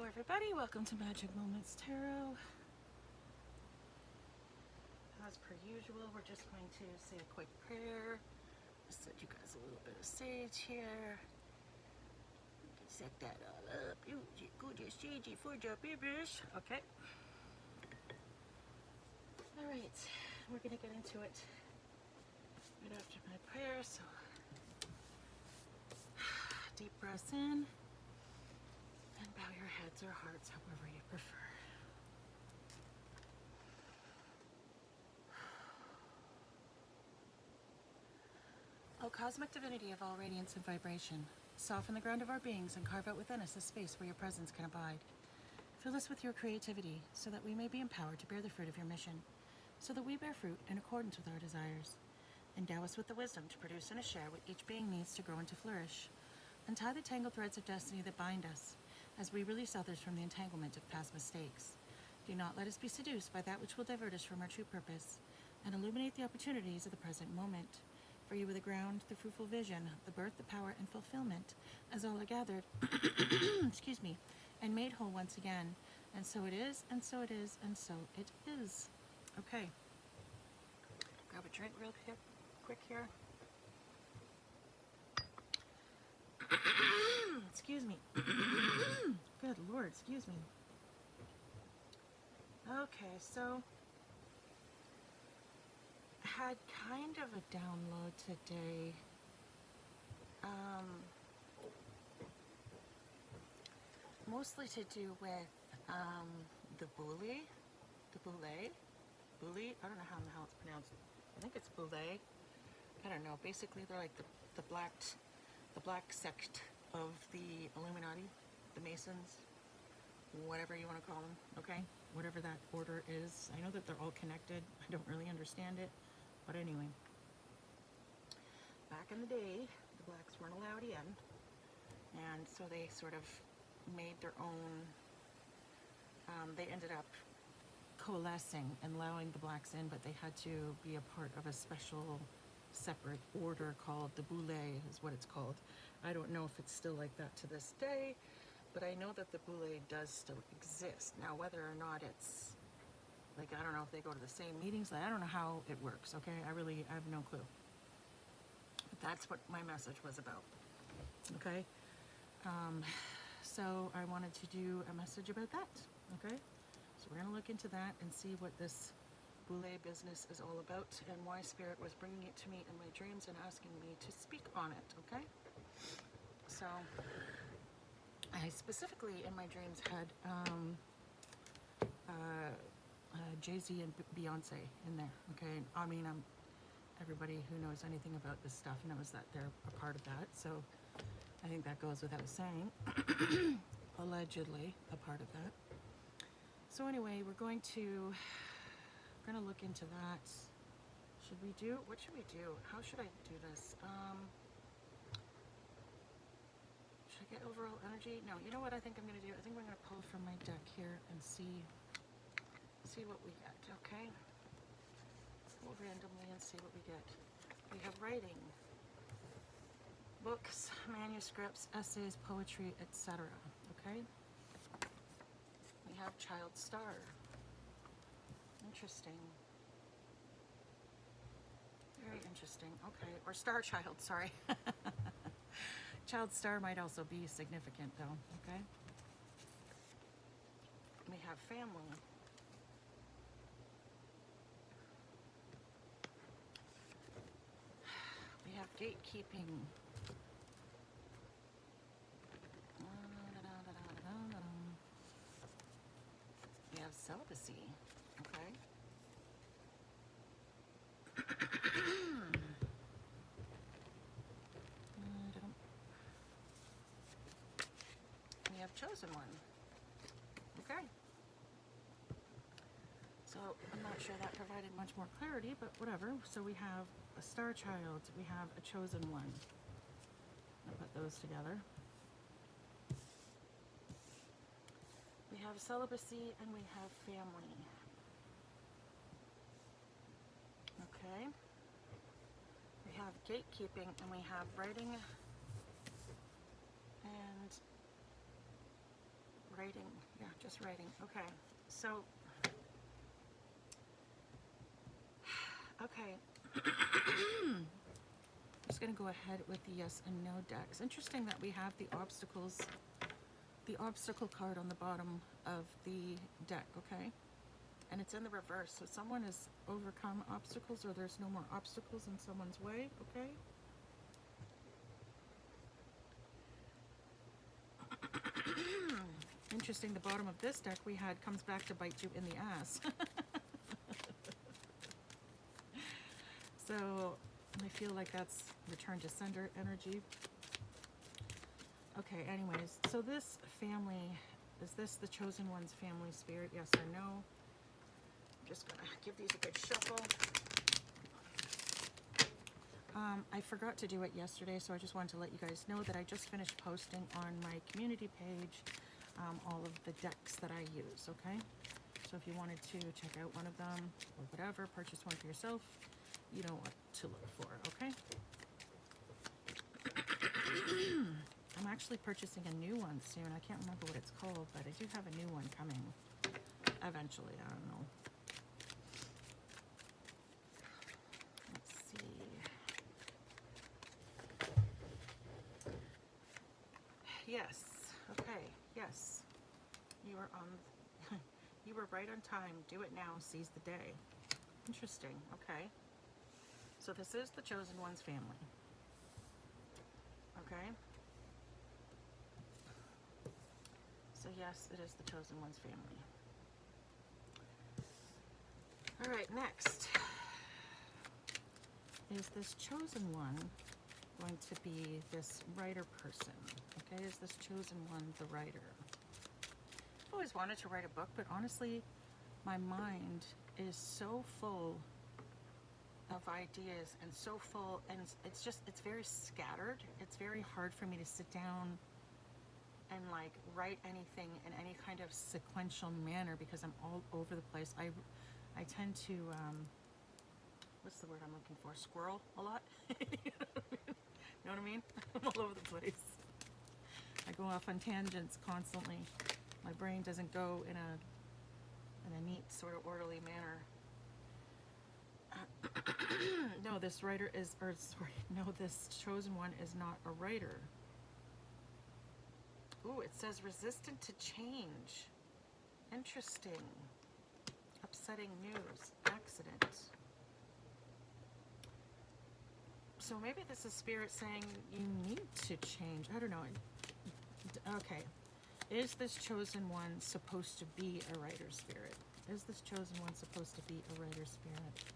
everybody, welcome to Magic Moments Tarot. As per usual, we're just going to say a quick prayer. Just set you guys a little bit of sage here. You can set that all up. Good sage for your babies. Okay. Alright, we're gonna get into it right after my prayer, so deep breaths in. And bow your heads or hearts, however you prefer. O cosmic divinity of all radiance and vibration, soften the ground of our beings and carve out within us a space where your presence can abide. Fill us with your creativity so that we may be empowered to bear the fruit of your mission, so that we bear fruit in accordance with our desires. Endow us with the wisdom to produce and to share what each being needs to grow and to flourish. Untie the tangled threads of destiny that bind us, as we release others from the entanglement of past mistakes. Do not let us be seduced by that which will divert us from our true purpose, and illuminate the opportunities of the present moment. For you are the ground, the fruitful vision, the birth, the power, and fulfillment, as all are gathered, excuse me, and made whole once again. And so it is, and so it is, and so it is. Okay. Grab a drink real quick here. Excuse me. Good Lord, excuse me. Okay, so I had kind of a download today. Mostly to do with the Boule. I don't know how the hell it's pronounced. I think it's Boule. I don't know. Basically, they're like the black sect of the Illuminati, the Masons, whatever you want to call them, okay? Whatever that order is. I know that they're all connected. I don't really understand it, but anyway. Back in the day, the blacks weren't allowed in, and so they sort of made their own, they ended up coalescing and allowing the blacks in, but they had to be a part of a special separate order called the Boule is what it's called. I don't know if it's still like that to this day, but I know that the Boule does still exist. Now, whether or not it's, like, I don't know if they go to the same meetings, I don't know how it works, okay? I have no clue. But that's what my message was about, okay? So I wanted to do a message about that, okay? So we're gonna look into that and see what this Boule business is all about and why Spirit was bringing it to me in my dreams and asking me to speak on it, okay? So I specifically in my dreams had Jay-Z and Beyonce in there, okay? I mean, everybody who knows anything about this stuff knows that they're a part of that, so I think that goes without saying. Allegedly a part of that. So anyway, we're gonna look into that. What should we do? How should I do this? Should I get overall energy? No, you know what I think I'm gonna do? I think we're gonna pull from my deck here and see what we get, okay? Pull randomly and see what we get. We have writing, books, manuscripts, essays, poetry, etc., okay? We have child star. Interesting. Very interesting. Okay, or star child, sorry. Child star might also be significant though, okay? We have family. We have gatekeeping. We have celibacy, okay? We have chosen one, okay? So I'm not sure that provided much more clarity, but whatever. So we have a star child, we have a chosen one. I'll put those together. We have celibacy and we have family. Okay. We have gatekeeping and we have writing writing. Yeah, just writing. Okay, so, okay. Just going to go ahead with the yes and no decks. Interesting that we have the obstacle card on the bottom of the deck, okay? And it's in the reverse, so someone has overcome obstacles, or there's no more obstacles in someone's way, okay? Interesting, the bottom of this deck we had comes back to bite you in the ass. So I feel like that's return to sender energy. Okay, anyways, so this family, is this the chosen one's family spirit? Yes or no? I'm just gonna give these a good shuffle. I forgot to do it yesterday, so I just wanted to let you guys know that I just finished posting on my community page all of the decks that I use, okay? So if you wanted to check out one of them or whatever, purchase one for yourself, you know what to look for, okay? I'm actually purchasing a new one soon. I can't remember what it's called, but I do have a new one coming eventually. I don't know. Let's see. Yes. Okay. Yes. You were on. You were right on time. Do it now. Seize the day. Interesting. Okay. So this is the chosen one's family. Okay. So yes, it is the chosen one's family. All right, next. Is this chosen one going to be this writer person? Okay, is this chosen one the writer? I've always wanted to write a book, but honestly, my mind is so full of ideas and so full, and it's very scattered. It's very hard for me to sit down and like write anything in any kind of sequential manner because I'm all over the place. I tend to what's the word I'm looking for? Squirrel a lot. You know what I mean? I'm all over the place. I go off on tangents constantly. My brain doesn't go in a neat sort of orderly manner. No, this writer is, or sorry, no, this chosen one is not a writer. Ooh, it says resistant to change. Interesting. Upsetting news. Accident. So maybe this is spirit saying you need to change. I don't know. Okay. Is this chosen one supposed to be a writer spirit? Is this chosen one supposed to be a writer spirit?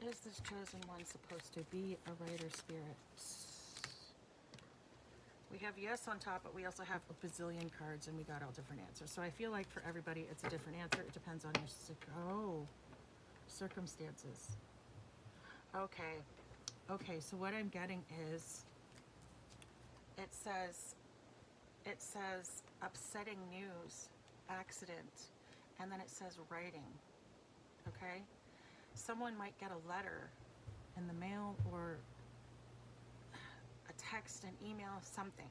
Is this chosen one supposed to be a writer spirit? We have yes on top, but we also have a bazillion cards, and we got all different answers. So I feel like for everybody, it's a different answer. It depends on your circumstances. Okay. Okay, so what I'm getting is, it says upsetting news, accident, and then it says writing. Okay? Someone might get a letter in the mail or a text, an email, something,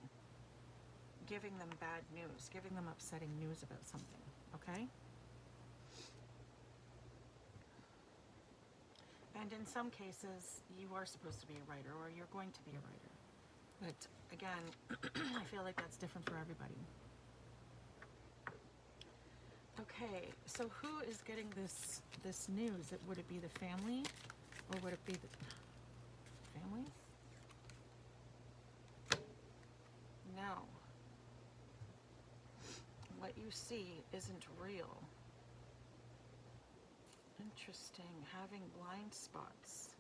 giving them bad news, giving them upsetting news about something, okay? And in some cases, you are supposed to be a writer, or you're going to be a writer. But again, I feel like that's different for everybody. Okay, so who is getting this news? Would it be the family, or would it be the family? No. What you see isn't real. Interesting. Having blind spots.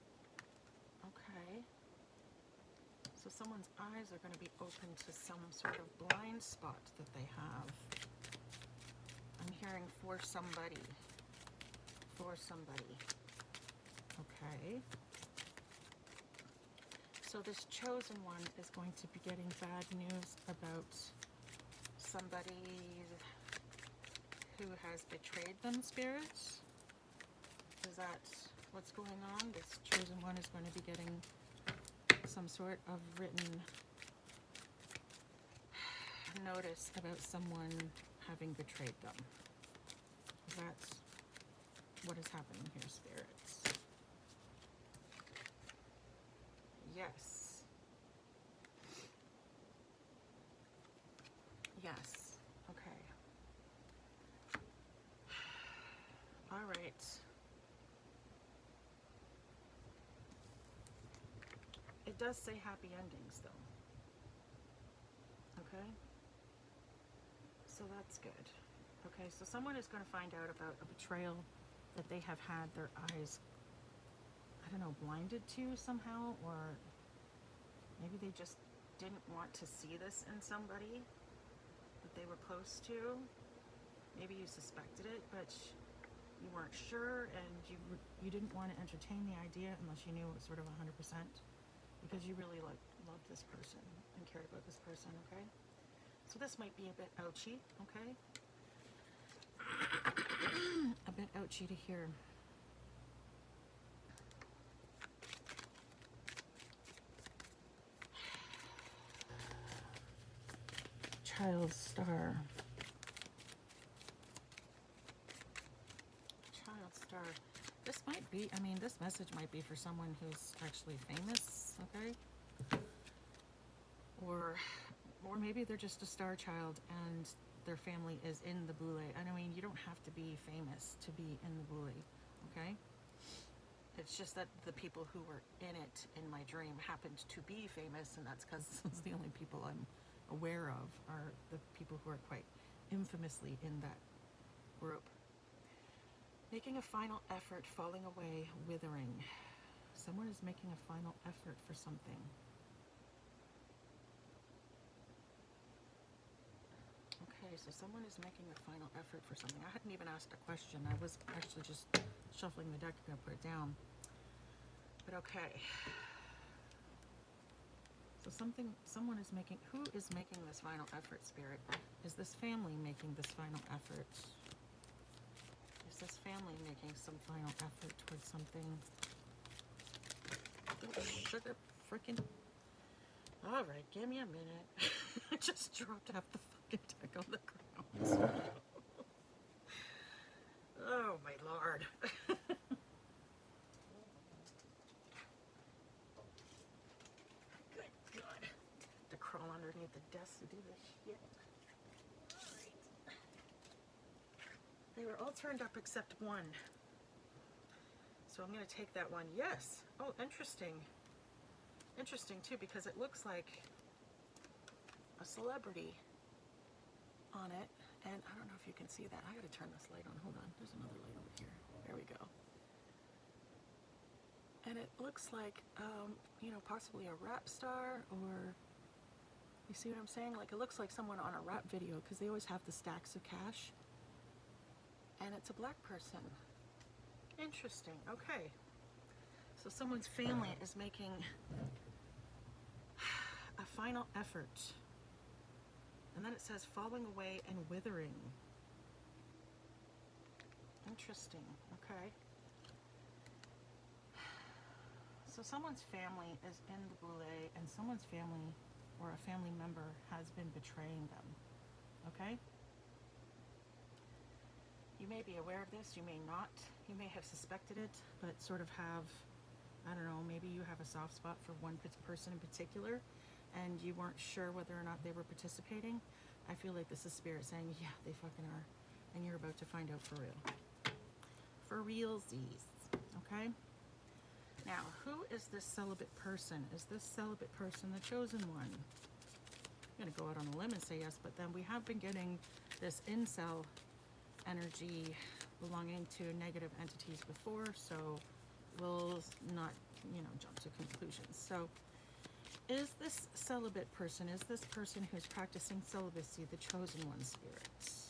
Okay. So someone's eyes are going to be open to some sort of blind spot that they have. I'm hearing for somebody. For somebody. Okay. So this chosen one is going to be getting bad news about somebody who has betrayed them, spirits. Is that what's going on? This chosen one is going to be getting some sort of written notice about someone having betrayed them. That's what is happening here, spirits. Yes. Yes. Okay. All right. It does say happy endings, though. Okay? So that's good. Okay, so someone is going to find out about a betrayal that they have had their eyes, I don't know, blinded to somehow, or maybe they just didn't want to see this in somebody that they were close to. Maybe you suspected it, but you weren't sure, and you didn't want to entertain the idea unless you knew it was sort of 100%, because you really loved this person and cared about this person. Okay, so this might be a bit ouchy. Okay, a bit ouchy to hear. Child star. Child star. This might be, I mean, this message might be for someone who's actually famous, okay? Or maybe they're just a star child and their family is in the Boule. And I mean, you don't have to be famous to be in the Boule, okay? It's just that the people who were in it in my dream happened to be famous, and that's because it's the only people I'm aware of are the people who are quite infamously in that group. Making a final effort, falling away, withering. Someone is making a final effort for something. Okay, so someone is making a final effort for something. I hadn't even asked a question. I was actually just shuffling the deck and gonna put it down. But okay. So someone is making, who is making this final effort, Spirit? Is this family making this final effort? Is this family making some final effort towards something? Oh, sugar frickin'. All right, give me a minute. I just dropped half the fucking deck on the ground. Oh, my Lord. Good God. To crawl underneath the desk to do this shit. All right. They were all turned up except one. So I'm going to take that one. Yes. Oh, interesting. Interesting, too, because it looks like a celebrity on it. And I don't know if you can see that. I got to turn this light on. Hold on. There's another light over here. There we go. And it looks like, you know, possibly a rap star, or you see what I'm saying? Like, it looks like someone on a rap video, because they always have the stacks of cash. And it's a black person. Interesting. Okay. So someone's family is making a final effort. And then it says falling away and withering. Interesting. Okay. So someone's family is in the Boule, and someone's family or a family member has been betraying them. Okay? You may be aware of this, you may not. You may have suspected it, but sort of have, I don't know, maybe you have a soft spot for one person in particular, and you weren't sure whether or not they were participating. I feel like this is Spirit saying, yeah, they fucking are. And you're about to find out for real. For realsies. Okay? Now, who is this celibate person? Is this celibate person the chosen one? I'm going to go out on a limb and say yes, but then we have been getting this incel energy belonging to negative entities before, so we'll not, you know, jump to conclusions. So, is this celibate person, is this person who's practicing celibacy the chosen one, spirits?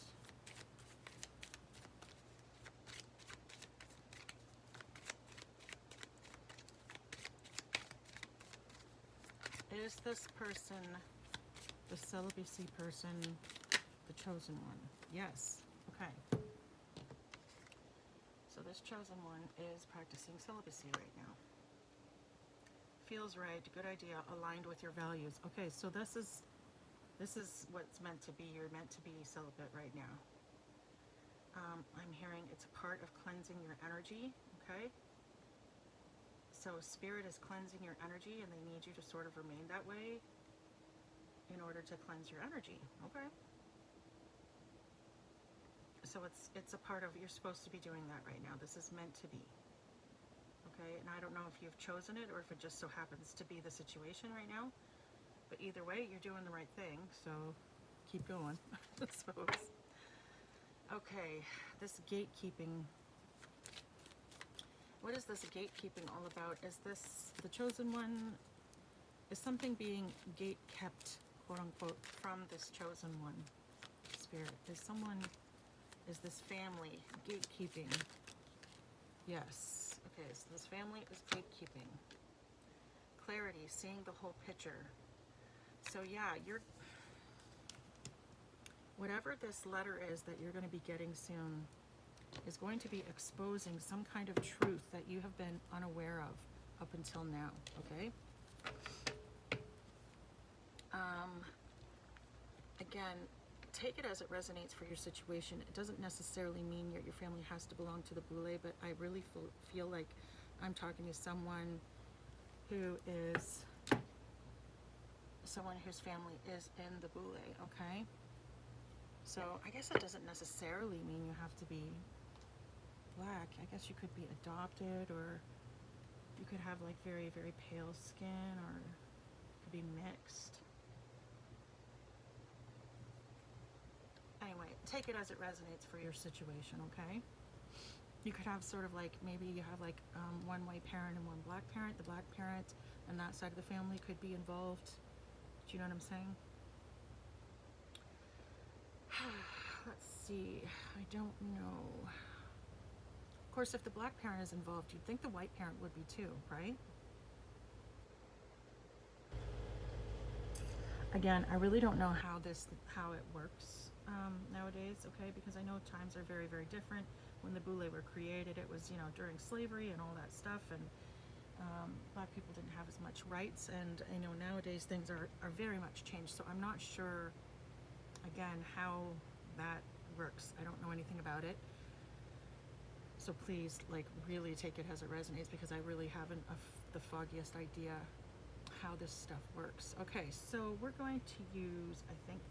Is this person, the celibacy person, the chosen one? Yes. Okay. So this chosen one is practicing celibacy right now. Feels right, good idea, aligned with your values. Okay, so this This is what's meant to be. You're meant to be celibate right now. I'm hearing it's a part of cleansing your energy, okay? So Spirit is cleansing your energy, and they need you to sort of remain that way in order to cleanse your energy, okay? So it's a part of, you're supposed to be doing that right now. This is meant to be, okay? And I don't know if you've chosen it or if it just so happens to be the situation right now, but either way, you're doing the right thing, so keep going, I suppose. Okay, this gatekeeping. What is this gatekeeping all about? Is this the chosen one? Is something being gate kept, quote unquote, from this chosen one, Spirit? Is this family gatekeeping? Yes. Okay, so this family is gatekeeping. Clarity, seeing the whole picture. So yeah, whatever this letter is that you're going to be getting soon is going to be exposing some kind of truth that you have been unaware of up until now, okay? Again, take it as it resonates for your situation. It doesn't necessarily mean your family has to belong to the Boule, but I really feel like I'm talking to someone who is, someone whose family is in the Boule, okay? So I guess that doesn't necessarily mean you have to be black. I guess you could be adopted, or you could have like very, very pale skin, or it could be mixed. Anyway, take it as it resonates for your situation, okay? You could have sort of like, maybe you have like one white parent and one black parent. The black parent and that side of the family could be involved. Do you know what I'm saying? Let's see, I don't know. Of course, if the black parent is involved, you'd think the white parent would be too, right? Again, I really don't know how it works nowadays, okay? Because I know times are very, very different. When the Boule were created, it was, you know, during slavery and all that stuff, and black people didn't have as much rights, and you know, nowadays things are very much changed. So I'm not sure, again, how that works. I don't know anything about it. So please, like, really take it as it resonates, because I really haven't the foggiest idea how this stuff works. Okay, so we're going to use, I think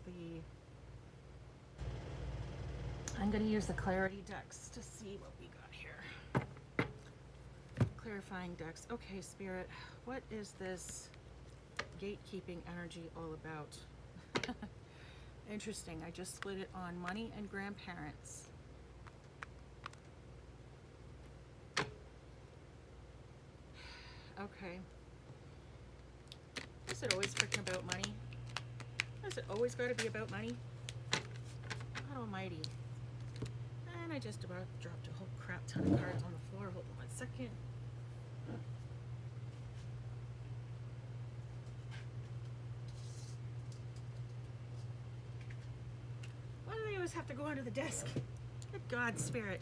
I'm going to use the clarity decks to see what we got here. Clarifying decks. Okay, Spirit, what is this gatekeeping energy all about? Interesting. I just split it on money and grandparents. Okay. Is it always freaking about money? Has it always got to be about money? God almighty. And I just about dropped a whole crap ton of cards on the floor. Hold on 1 second. Why do they always have to go under the desk? Good God, Spirit.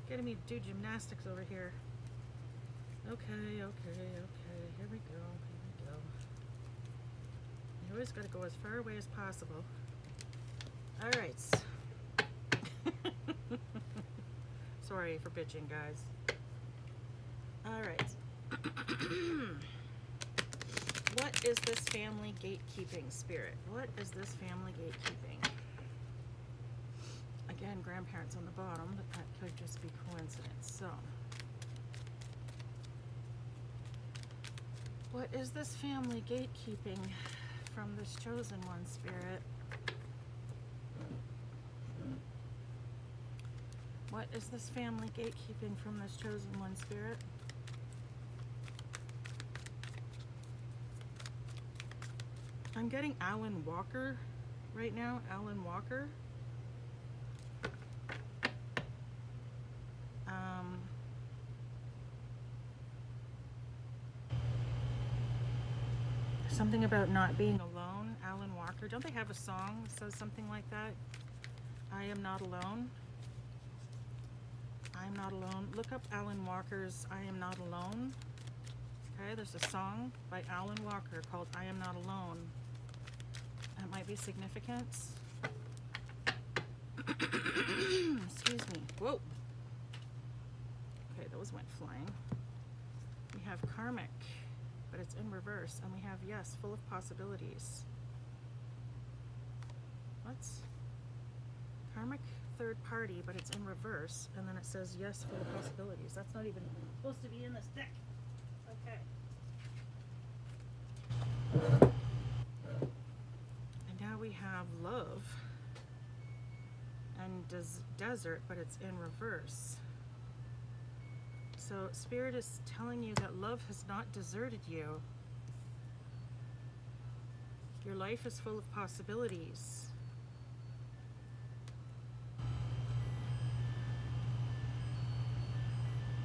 Getting me to do gymnastics over here. Okay. Here we go. You always got to go as far away as possible. All right. Sorry for bitching, guys. All right. What is this family gatekeeping, Spirit? What is this family gatekeeping? Again, grandparents on the bottom, but that could just be coincidence. So, what is this family gatekeeping from this chosen one, Spirit? What is this family gatekeeping from this chosen one, Spirit? I'm getting Alan Walker right now. Alan Walker. Something about not being alone. Alan Walker. Don't they have a song that says something like that? I am not alone. I am not alone. Look up Alan Walker's I Am Not Alone. Okay, there's a song by Alan Walker called I Am Not Alone. That might might be significance. Excuse me. Whoa. Okay, those went flying. We have karmic, but it's in reverse. And we have, yes, full of possibilities. What's karmic third party, but it's in reverse. And then it says, yes, full of possibilities. That's not even supposed to be in this deck. Okay. And now we have love and desert, but it's in reverse. So Spirit is telling you that love has not deserted you. Your life is full of possibilities.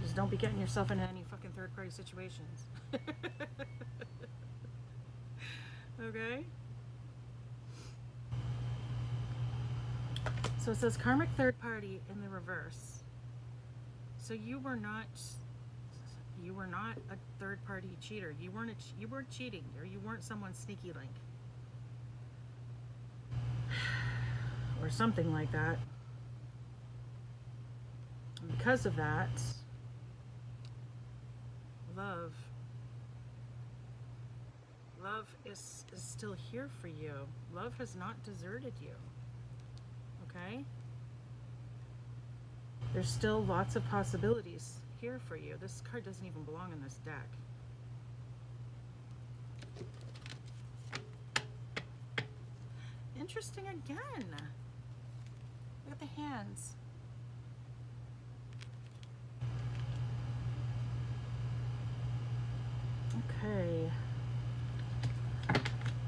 Just don't be getting yourself into any fucking third party situations. Okay? So it says karmic third party in the reverse. So you were not a third party cheater. You weren't cheating, or you weren't someone's sneaky link. Or something like that. And because of that, love is still here for you. Love has not deserted you. Okay? There's still lots of possibilities here for you. This card doesn't even belong in this deck. Interesting again. Look at the hands. Okay.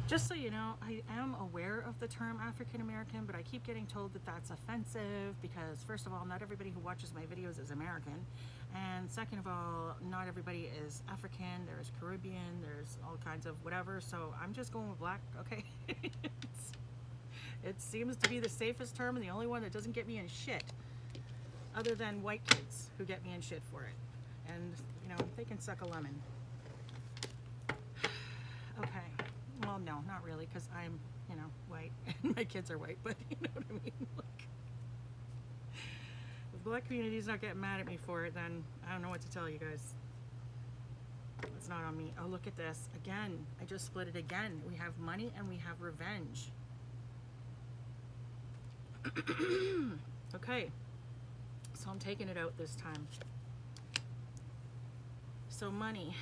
Just so you know, I am aware of the term African American, but I keep getting told that that's offensive because, first of all, not everybody who watches my videos is American. And second of all, not everybody is African. There's Caribbean, there's all kinds of whatever. So I'm just going with black, okay? It seems to be the safest term and the only one that doesn't get me in shit. Other than white kids who get me in shit for it. And, you know, they can suck a lemon. Okay. Well, no, not really, because I'm, you know, white, and my kids are white, but you know what I mean? Like, if the black community's not getting mad at me for it, then I don't know what to tell you guys. It's not on me. Oh, look at this. Again, I just split it again. We have money and we have revenge. Okay, so I'm taking it out this time. So money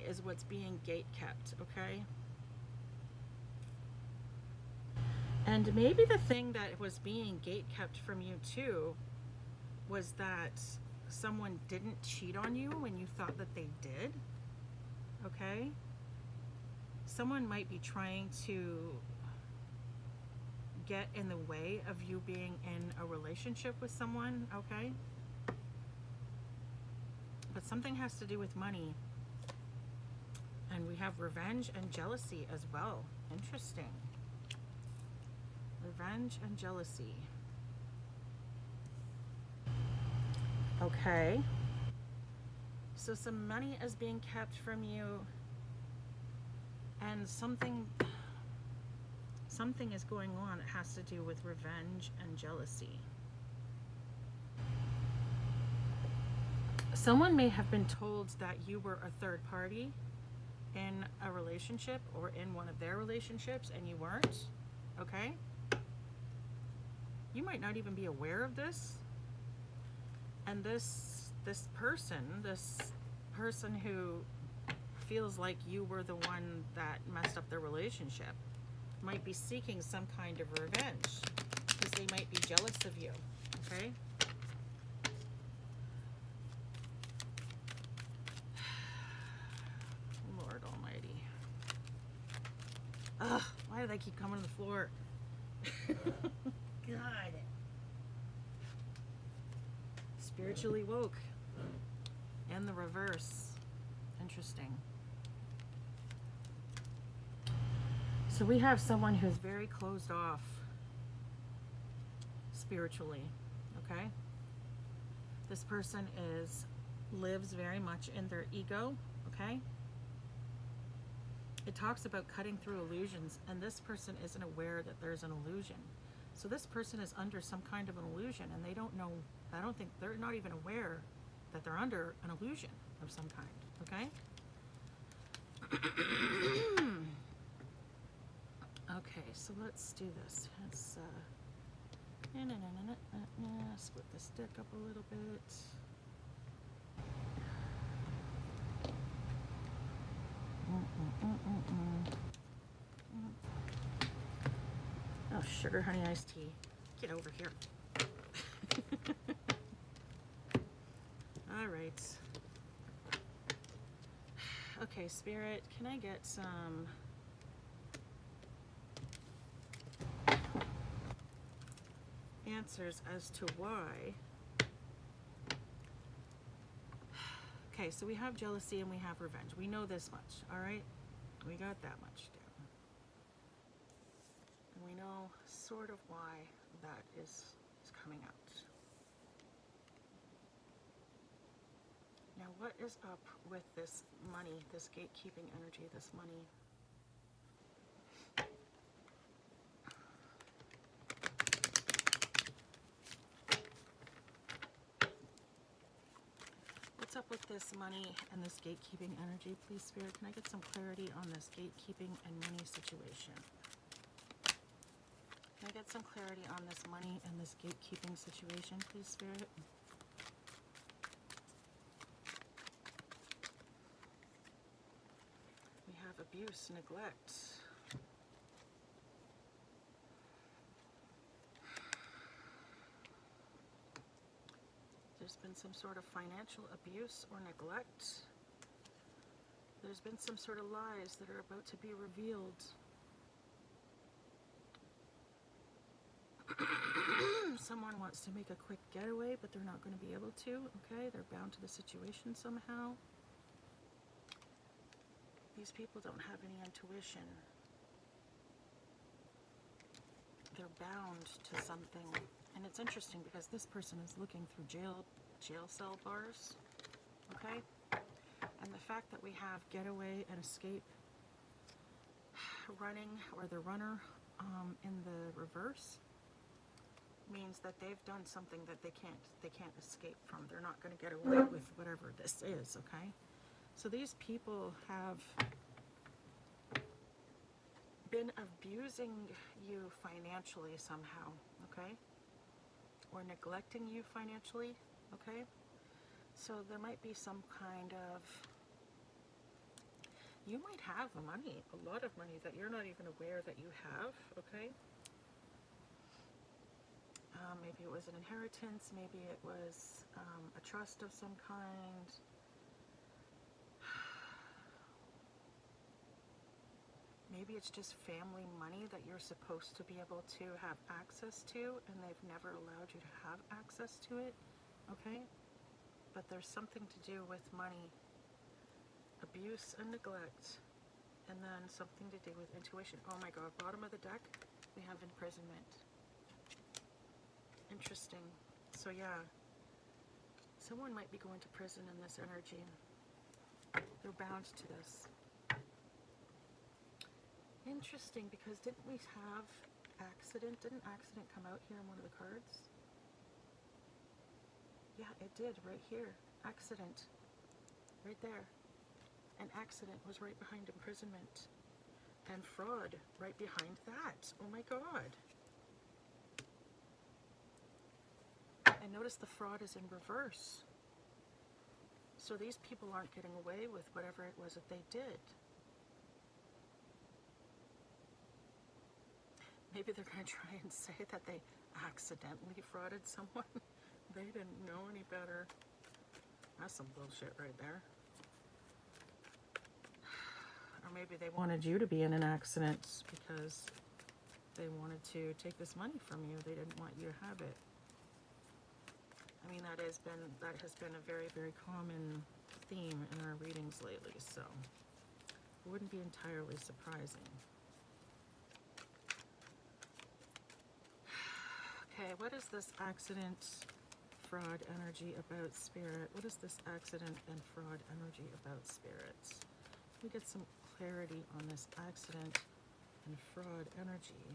is what's being gate kept, okay? And maybe the thing that was being gate kept from you too was that someone didn't cheat on you when you thought that they did, okay? Someone might be trying to get in the way of you being in a relationship with someone, okay? But something has to do with money. And we have revenge and jealousy as well. Interesting. Revenge and jealousy. Okay. So some money is being kept from you. And something is going on that has to do with revenge and jealousy. Someone may have been told that you were a third party in a relationship or in one of their relationships and you weren't, okay? You might not even be aware of this. And this person who feels like you were the one that messed up their relationship might be seeking some kind of revenge because they might be jealous of you, okay? Lord almighty. Ugh, why do they keep coming to the floor? God. Spiritually woke. And the reverse. Interesting. So we have someone who's very closed off spiritually, okay? This person lives very much in their ego, okay? It talks about cutting through illusions, and this person isn't aware that there's an illusion. So this person is under some kind of an illusion, and they don't know, I don't think, they're not even aware that they're under an illusion of some kind, okay? Okay, so let's do this. Let's split this deck up a little bit. Oh, sugar honey iced tea. Get over here. All right. Okay, Spirit, can I get some answers as to why? Okay, so we have jealousy and we have revenge. We know this much, all right? We got that much down. And we know sort of why that is coming out. Now, what is up with this money, this gatekeeping energy, this money? What's up with this money and this gatekeeping energy? Please, Spirit, can I get some clarity on this gatekeeping and money situation? Can I get some clarity on this money and this gatekeeping situation, please, Spirit? We have abuse, neglect. There's been some sort of financial abuse or neglect. There's been some sort of lies that are about to be revealed. Someone wants to make a quick getaway, but they're not going to be able to, okay? They're bound to the situation somehow. These people don't have any intuition. They're bound to something. And it's interesting because this person is looking through jail cell bars, okay? And the fact that we have getaway and escape running, or the runner in the reverse, means that they've done something that they can't escape from. They're not going to get away with whatever this is, okay? So these people have been abusing you financially somehow, okay? Or neglecting you financially, okay? So there might be some kind of, you might have money, a lot of money that you're not even aware that you have, okay? Maybe it was an inheritance, maybe it was a trust of some kind. Maybe it's just family money that you're supposed to be able to have access to, and they've never allowed you to have access to it, okay? But there's something to do with money, abuse and neglect, and then something to do with intuition. Oh my God, bottom of the deck, we have imprisonment. Interesting. So yeah, someone might be going to prison in this energy. They're bound to this. Interesting, because didn't we have accident? Didn't accident come out here in one of the cards? Yeah, it did, right here. Accident. Right there. And accident was right behind imprisonment. And fraud right behind that. Oh my God. And notice the fraud is in reverse. So these people aren't getting away with whatever it was that they did. Maybe they're going to try and say that they accidentally frauded someone. They didn't know any better. That's some bullshit right there. Or maybe they wanted you to be in an accident because they wanted to take this money from you. They didn't want you to have it. I mean, that has been a very, very common theme in our readings lately, so it wouldn't be entirely surprising. Okay, what is this accident, fraud energy about, Spirit? What is this accident and fraud energy about, Spirit? Can we get some clarity on this accident and fraud energy.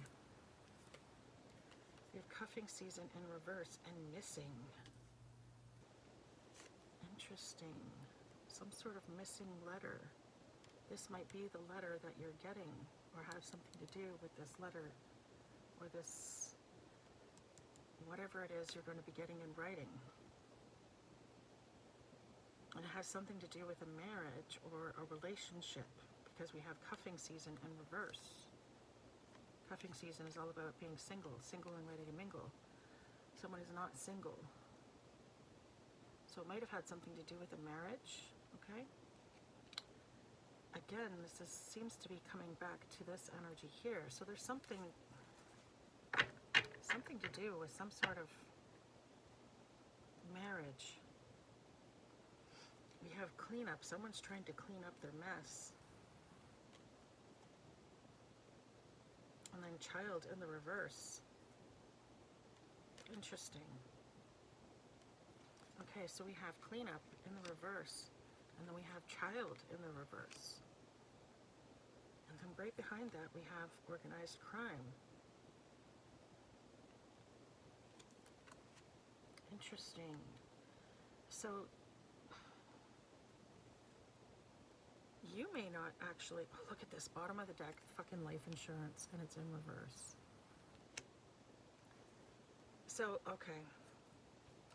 We have cuffing season in reverse and missing. Interesting. Some sort of missing letter. This might be the letter that you're getting, or have something to do with this letter, or this, whatever it is you're going to be getting in writing. And it has something to do with a marriage or a relationship, because we have cuffing season in reverse. Cuffing season is all about being single and ready to mingle. Someone is not single. So it might have had something to do with a marriage, okay? Again, seems to be coming back to this energy here. So there's something to do with some sort of marriage. We have cleanup. Someone's trying to clean up their mess. And then child in the reverse. Interesting. Okay, so we have cleanup in the reverse. And then we have child in the reverse. And then right behind that we have organized crime. Interesting. So you may not actually, oh, look at this, bottom of the deck, fucking life insurance, and it's in reverse. So, okay.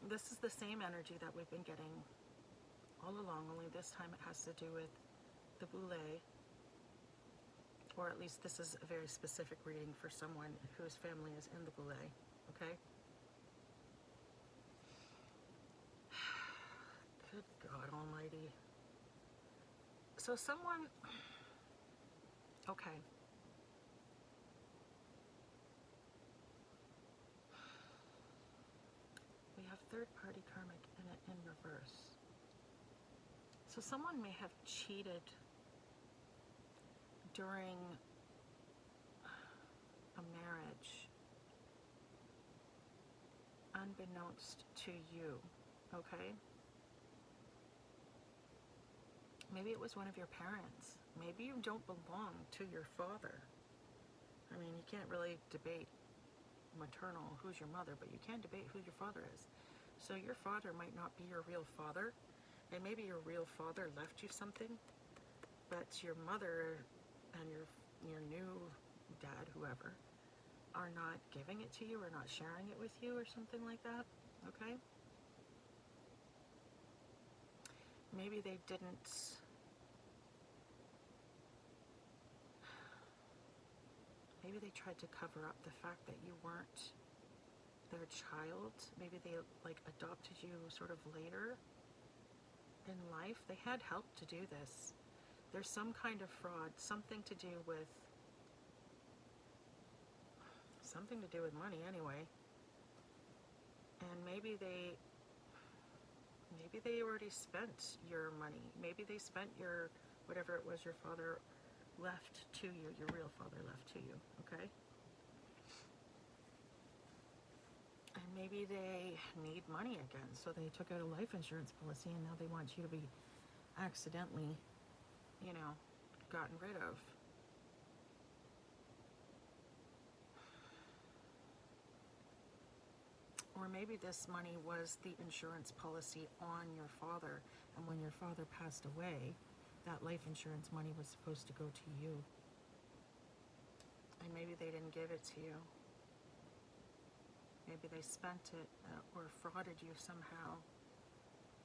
This is the same energy that we've been getting all along, only this time it has to do with the Boule, or at least this is a very specific reading for someone whose family is in the Boule, okay? Good God Almighty. So someone, okay. We have third-party karmic in reverse. So someone may have cheated during a marriage, unbeknownst to you, okay? Maybe it was one of your parents. Maybe you don't belong to your father. I mean, you can't really debate maternal, who's your mother, but you can debate who your father is. So your father might not be your real father, and maybe your real father left you something, but your mother and your new dad, whoever, are not giving it to you or not sharing it with you or something like that, okay? Maybe they didn't, maybe they tried to cover up the fact that you weren't their child. Maybe they like adopted you sort of later in life. They had help to do this. There's some kind of fraud, something to do with money anyway. And maybe they already spent your money. Maybe they spent your, whatever it was your father left to you, your real father left to you, okay? And maybe they need money again, so they took out a life insurance policy and now they want you to be accidentally, you know, gotten rid of. Or maybe this money was the insurance policy on your father, and when your father passed away, that life insurance money was supposed to go to you. And maybe they didn't give it to you. Maybe they spent it or frauded you somehow.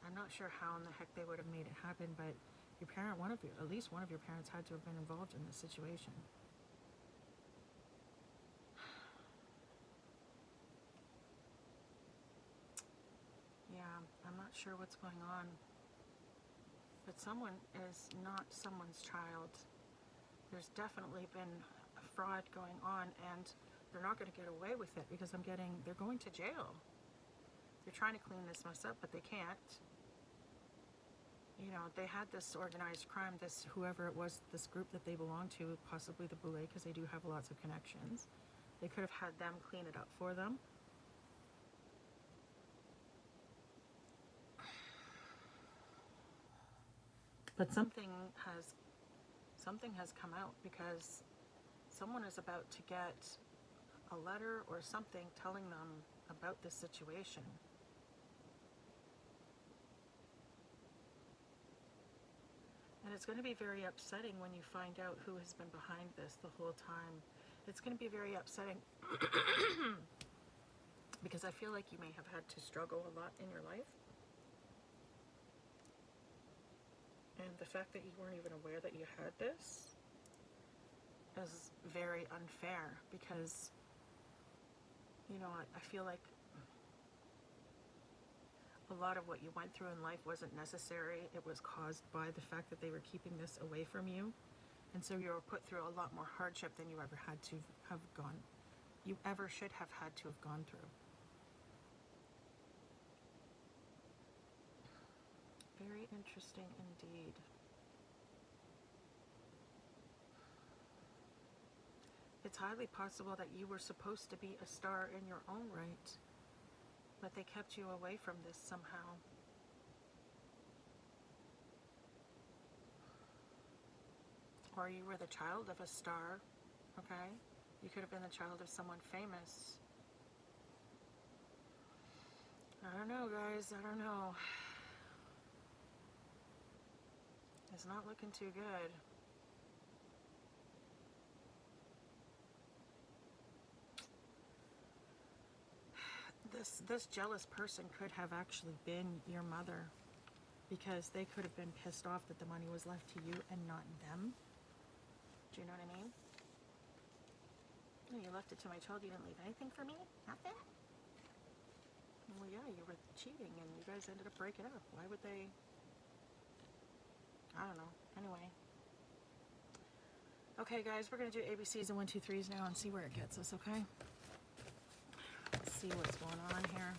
I'm not sure how in the heck they would have made it happen, but your parent, at least one of your parents had to have been involved in this situation. Yeah, I'm not sure what's going on. But someone is not someone's child. There's definitely been a fraud going on, and they're not going to get away with it because they're going to jail. They're trying to clean this mess up, but they can't. You know, they had this organized crime, whoever it was, this group that they belong to, possibly the Boule, because they do have lots of connections. They could have had them clean it up for them. But something Something has come out because someone is about to get a letter or something telling them about this situation. And it's going to be very upsetting when you find out who has been behind this the whole time. It's going to be very upsetting because I feel like you may have had to struggle a lot in your life. And the fact that you weren't even aware that you had this is very unfair because, you know, I feel like a lot of what you went through in life wasn't necessary. It was caused by the fact that they were keeping this away from you. And so you were put through a lot more hardship than you ever had to have gone. You ever should have had to have gone through. Very interesting indeed. It's highly possible that you were supposed to be a star in your own right, but they kept you away from this somehow. Or you were the child of a star, okay? You could have been the child of someone famous. I don't know, guys, I don't know. It's not looking too good. This jealous person could have actually been your mother, because they could have been pissed off that the money was left to you and not them. Do you know what I mean? You left it to my child, you didn't leave anything for me? Nothing? Well, yeah, you were cheating and you guys ended up breaking up. Why would they? I don't know. Anyway. Okay, guys, we're going to do ABCs and 1, 2, 3s now and see where it gets us, okay? Let's see what's going on here.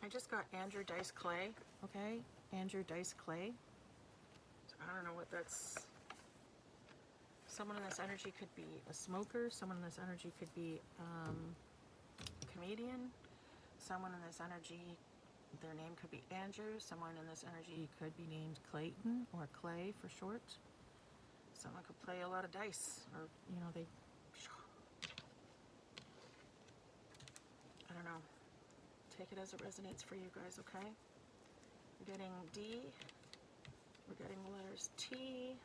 I just got Andrew Dice Clay, okay? Andrew Dice Clay. So I don't know what that's. Someone in this energy could be a smoker. Someone in this energy could be a comedian. Someone in this energy, their name could be Andrew. Someone in this energy could be named Clayton or Clay for short. Someone could play a lot of dice, or, you know, they. I don't know. Take it as it resonates for you guys, okay? We're getting D. We're getting the letters T.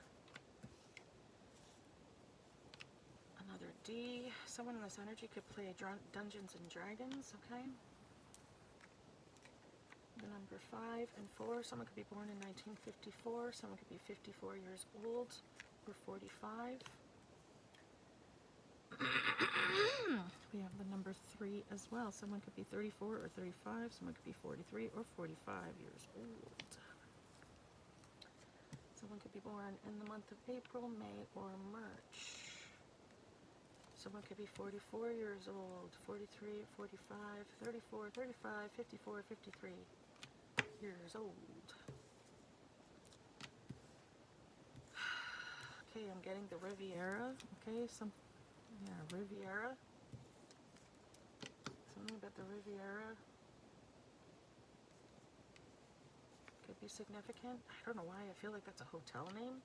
Another D. Someone in this energy could play Dungeons and Dragons, okay? The number 5 and 4. Someone could be born in 1954. Someone could be 54 years old or 45. We have the number 3 as well. Someone could be 34 or 35. Someone could be 43 or 45 years old. Someone could be born in the month of April, May, or March. Someone could be 44 years old, 43, 45, 34, 35, 54, 53 years old. Okay, I'm getting the Riviera. Okay, Riviera. Something about the Riviera could be significant. I don't know why I feel like that's a hotel name.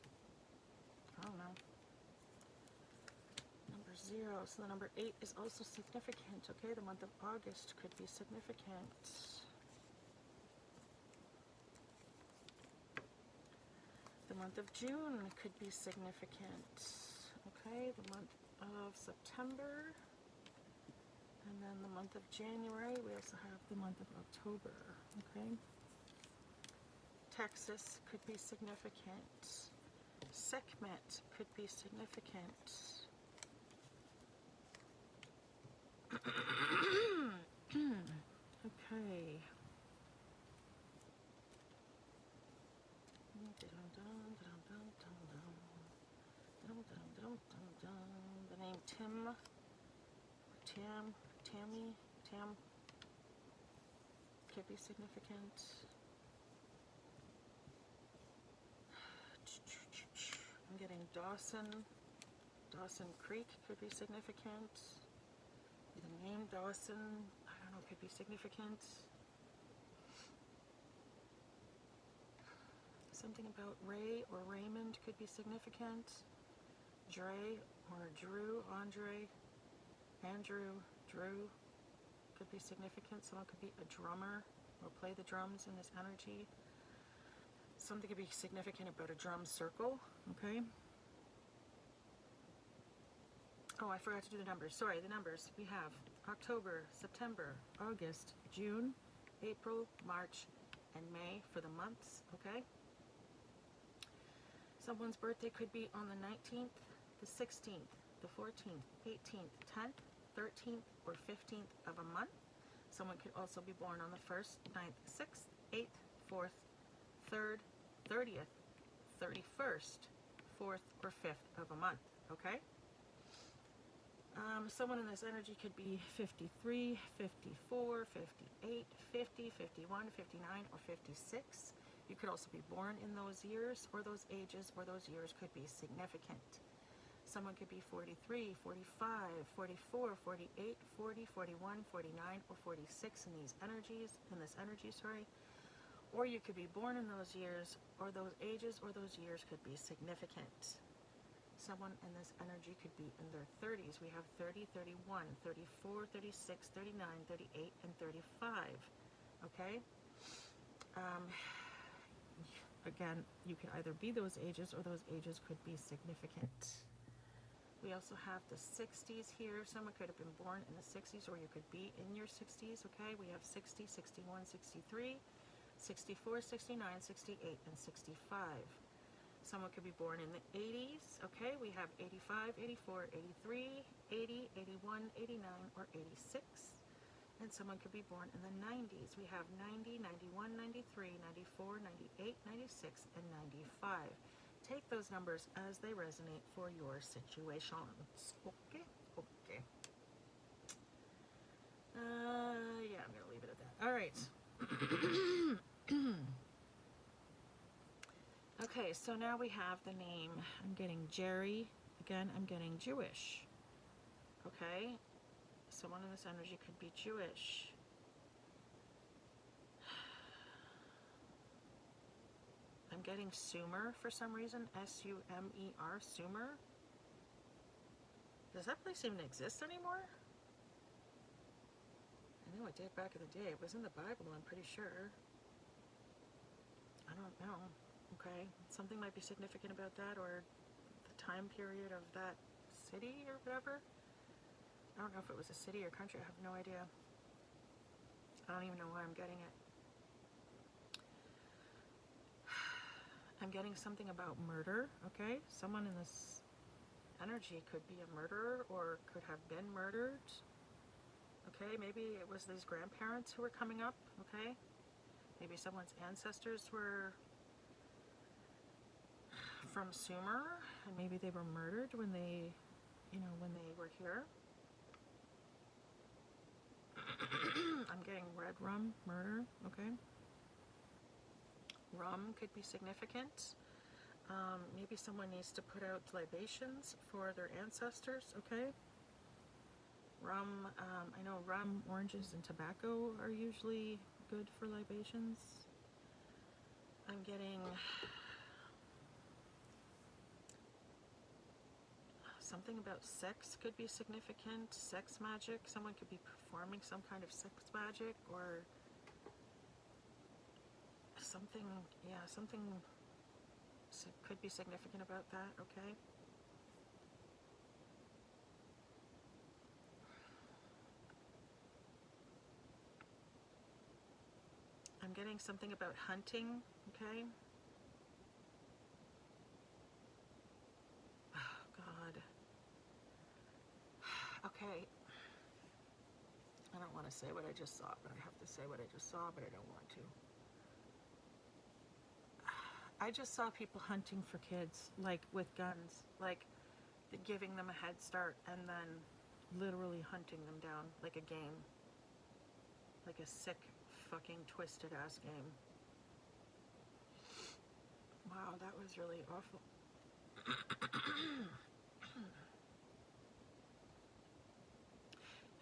I don't know. Number 0. So the number 8 is also significant. Okay, the month of August could be significant. The month of June could be significant. Okay, the month of September. And then the month of January, we also have the month of October, okay? Texas could be significant. Sekhmet could be significant. Okay. The name Tam, could be significant. I'm getting Dawson Creek could be significant. name Dawson, I don't know, could be significant. Something about Ray or Raymond could be significant. Dre or Drew, Andre, Andrew, Drew could be significant. Someone could be a drummer or play the drums in this energy. Something could be significant about a drum circle, okay? Oh, I forgot to do the numbers. Sorry, the numbers. We have October, September, August, June, April, March, and May for the months, okay? Someone's birthday could be on the 19th, the 16th, the 14th, 18th, 10th, 13th, or 15th of a month. Someone could also be born on the 1st, 9th, 6th, 8th, 4th, 3rd, 30th, 31st, 4th, or 5th of a month, okay? Someone in this energy could be 53, 54, 58, 50, 51, 59, or 56. You could also be born in those years or those ages or those years could be significant. Someone could be 43, 45, 44, 48, 40, 41, 49, or 46 in these energies, in this energy, sorry. Or you could be born in those years or those ages or those years could be significant. Someone in this energy could be in their 30s. We have 30, 31, 34, 36, 39, 38, and 35. Okay? Again, you can either be those ages or those ages could be significant. We also have the 60s here. Someone could have been born in the 60s or you could be in your 60s. Okay? We have 60, 61, 63, 64, 69, 68, and 65. Someone could be born in the 80s, okay? We have 85, 84, 83, 80, 81, 89, or 86. And someone could be born in the 90s. We have 90, 91, 93, 94, 98, 96, and 95. Take those numbers as they resonate for your situations. Okay? Okay. Yeah, I'm going to leave it at that. All right. Okay, so now we have the name. I'm getting Jerry. Again, I'm getting Jewish. Okay, someone in this energy could be Jewish. I'm getting Sumer for some reason. S-U-M-E-R, Sumer. Does that place even exist anymore? I know it did back in the day. It was in the Bible, I'm pretty sure. I don't know. Okay, something might be significant about that or the time period of that city or whatever. I don't know if it was a city or country. I have no idea. I don't even know why I'm getting it. I'm getting something about murder, okay? Someone in this energy could be a murderer or could have been murdered. Okay, maybe it was these grandparents who were coming up, okay? Maybe someone's ancestors were from Sumer, and maybe they were murdered when they, when they were here. I'm getting red rum, murder, okay? Rum could be significant. Maybe someone needs to put out libations for their ancestors, okay? Rum, I know rum, oranges, and tobacco are usually good for libations. I'm getting something about sex could be significant. Sex magic. Someone could be performing some kind of sex magic or something, yeah, something could be significant about that, okay? I'm getting something about hunting, okay? Oh, God. Okay. I don't want to say what I just saw, but I have to say what I just saw, but I don't want to. I just saw people hunting for kids, like with guns, like giving them a head start and then literally hunting them down like a game. Like a sick, fucking twisted ass game. Wow, that was really awful.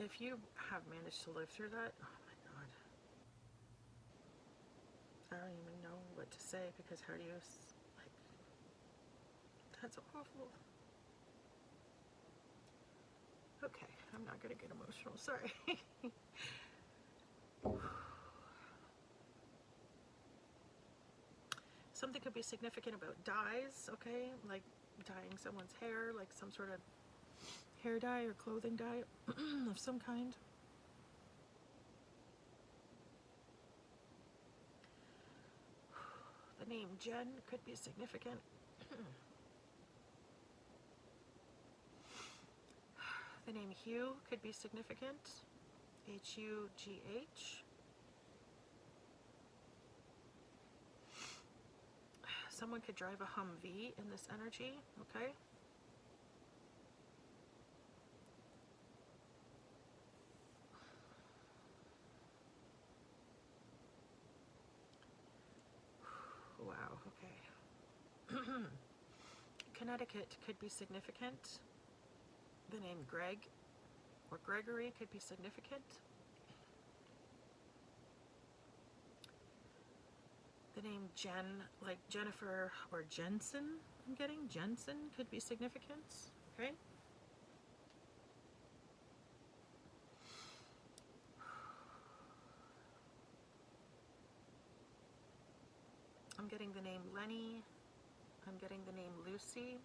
If you have managed to live through that, oh my God. I don't even know what to say, because how do you, like, that's awful. Okay, I'm not gonna get emotional, sorry. Something could be significant about dyes, okay? Like dyeing someone's hair, like some sort of hair dye or clothing dye of some kind. The name Jen could be significant. The name Hugh could be significant. H-U-G-H. Someone could drive a Humvee in this energy, okay? Wow, okay. Connecticut could be significant. The name Greg or Gregory could be significant. The name Jen, like Jennifer or Jensen, I'm getting Jensen could be significant, okay? I'm getting the name Lenny. I'm getting the name Lucy.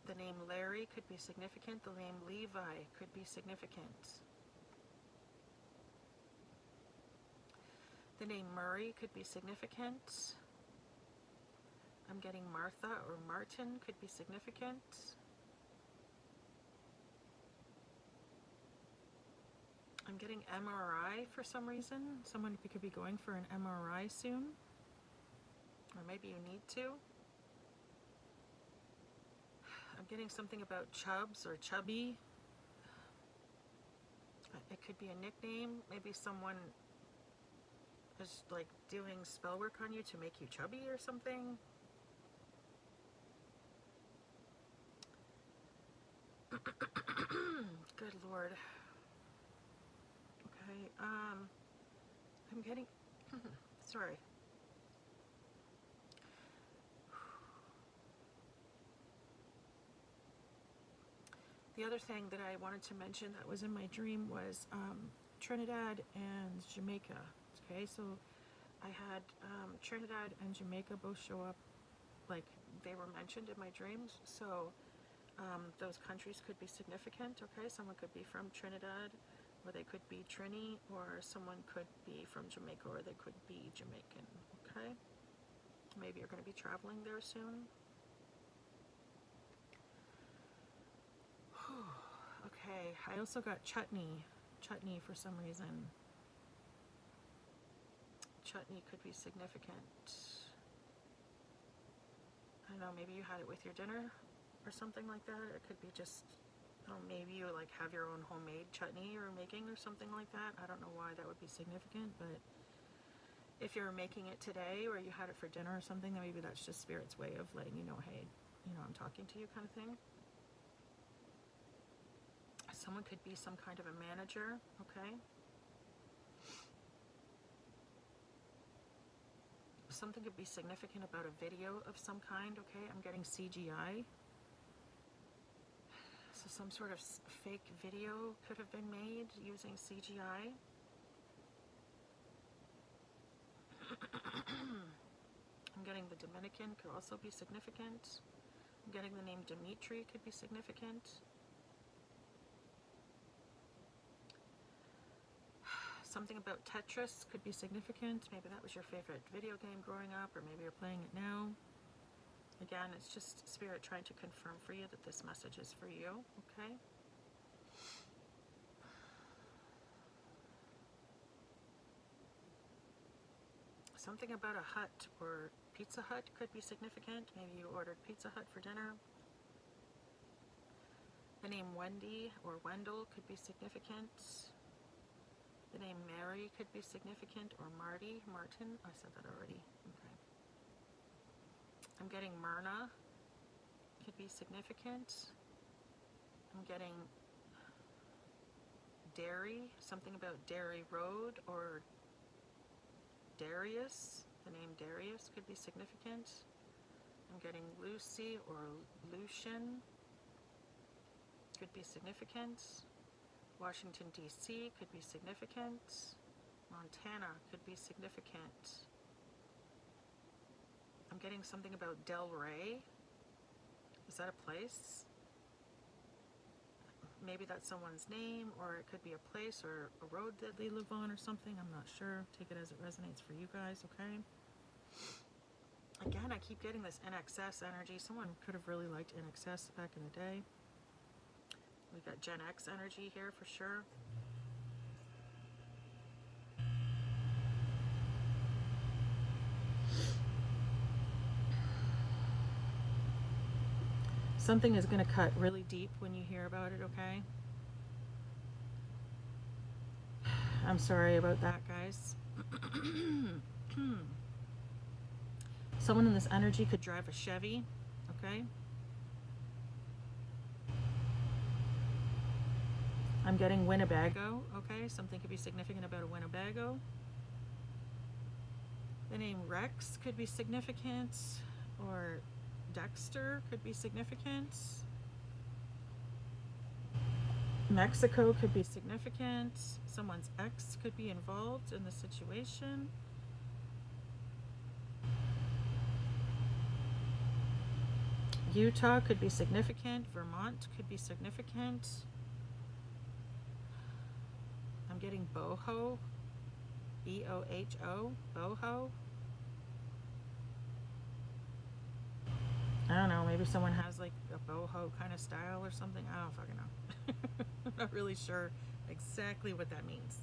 The name Larry could be significant. The name Levi could be significant. The name Murray could be significant. I'm getting Martha or Martin could be significant. I'm getting MRI for some reason. Someone could be going for an MRI soon. Or maybe you need to. I'm getting something about chubs or chubby. It could be a nickname. Maybe someone is like doing spell work on you to make you chubby or something. Good Lord. Okay, I'm getting, sorry. The other thing that I wanted to mention that was in my dream was Trinidad and Jamaica. Okay, so I had Trinidad and Jamaica both show up, like they were mentioned in my dreams. So those countries could be significant. Okay, someone could be from Trinidad, or they could be Trini, or someone could be from Jamaica, or they could be Jamaican. Okay, maybe you're going to be traveling there soon. Okay, I also got chutney for some reason. Chutney could be significant. I don't know, maybe you had it with your dinner or something like that. It could be just, maybe you like have your own homemade chutney you're making or something like that. I don't know why that would be significant, but if you're making it today or you had it for dinner or something, then maybe that's just Spirit's way of letting you know, hey, I'm talking to you kind of thing. Someone could be some kind of a manager, okay? Something could be significant about a video of some kind, okay? I'm getting CGI. So some sort of fake video could have been made using CGI. I'm getting the Dominican could also be significant. I'm getting the name Dimitri could be significant. Something about Tetris could be significant. Maybe that was your favorite video game growing up, or maybe you're playing it now. Again, it's just Spirit trying to confirm for you that this message is for you, okay? Something about a hut or Pizza Hut could be significant. Maybe you ordered Pizza Hut for dinner. The name Wendy or Wendell could be significant. The name Mary could be significant, or Martin. I said that already. Okay. I'm getting Myrna could be significant. I'm getting Derry, something about Derry Road or Darius. The name Darius could be significant. I'm getting Lucy or Lucian, could be significant. Washington, D.C. could be significant. Montana could be significant. I'm getting something about Delray. Is that a place? Maybe that's someone's name, or it could be a place or a road that they live on or something. I'm not sure. Take it as it resonates for you guys, okay? Again, I keep getting this NXS energy. Someone could have really liked NXS back in the day. We've got Gen X energy here for sure. Something is going to cut really deep when you hear about it, okay? I'm sorry about that, guys. Someone in this energy could drive a Chevy, okay? I'm getting Winnebago, okay? Something could be significant about a Winnebago. The name Rex could be significant, or Dexter could be significant. Mexico could be significant. Someone's ex could be involved in the situation. Utah could be significant. Vermont could be significant. I'm getting boho. B-O-H-O. Boho. I don't know, maybe someone has like a boho kind of style or something. I don't fucking know. I'm not really sure exactly what that means.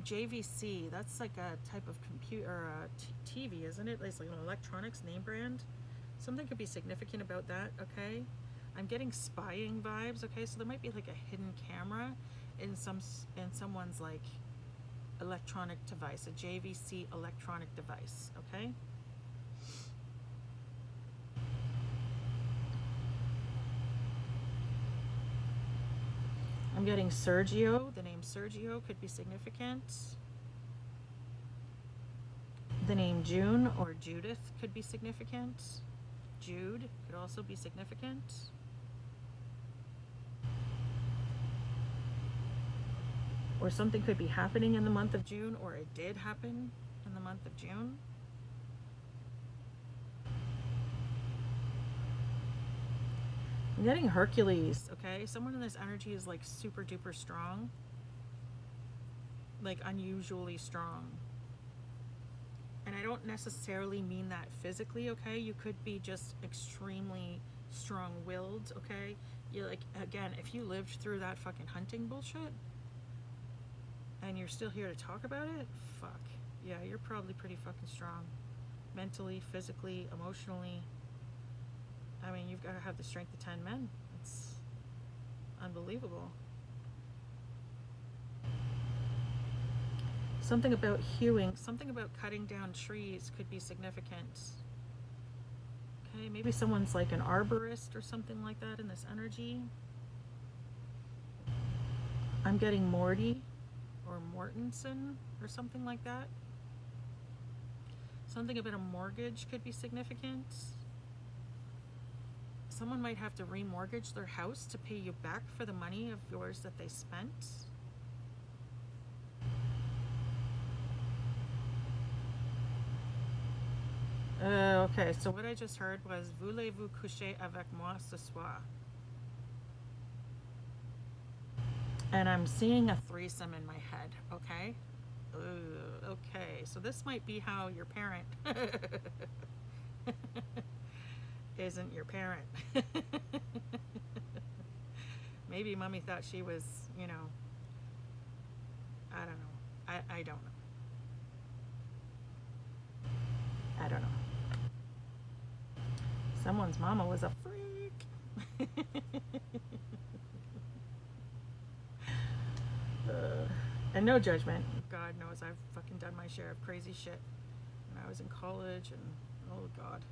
JVC, that's like a type of computer or a TV, isn't it? It's like an electronics name brand. Something could be significant about that, okay? I'm getting spying vibes, okay? So there might be like a hidden camera in someone's like electronic device, a JVC electronic device, okay? I'm getting Sergio. The name Sergio could be significant. The name June or Judith could be significant. Jude could also be significant. Or something could be happening in the month of June, or it did happen in the month of June. I'm getting Hercules, okay? Someone in this energy is like super duper strong. Like unusually strong. And I don't necessarily mean that physically, okay? You could be just extremely strong-willed, okay? You're like, again, if you lived through that fucking hunting bullshit and you're still here to talk about it, fuck. Yeah, you're probably pretty fucking strong. Mentally, physically, emotionally. I mean, you've got to have the strength of 10 men. It's unbelievable. Something about hewing, something about cutting down trees could be significant. Okay, maybe someone's like an arborist or something like that in this energy. I'm getting Morty or Mortensen or something like that. Something about a mortgage could be significant. Someone might have to remortgage their house to pay you back for the money of yours that they spent. Okay, so what I just heard was Voulez-vous coucher avec moi ce soir? And I'm seeing a threesome in my head, okay? Okay, so this might be how your parent isn't your parent. Maybe mommy thought she was, you know, I don't know. I don't know. I don't know. Someone's mama was a freak. And no judgment. God knows I've fucking done my share of crazy shit when I was in college, and oh God.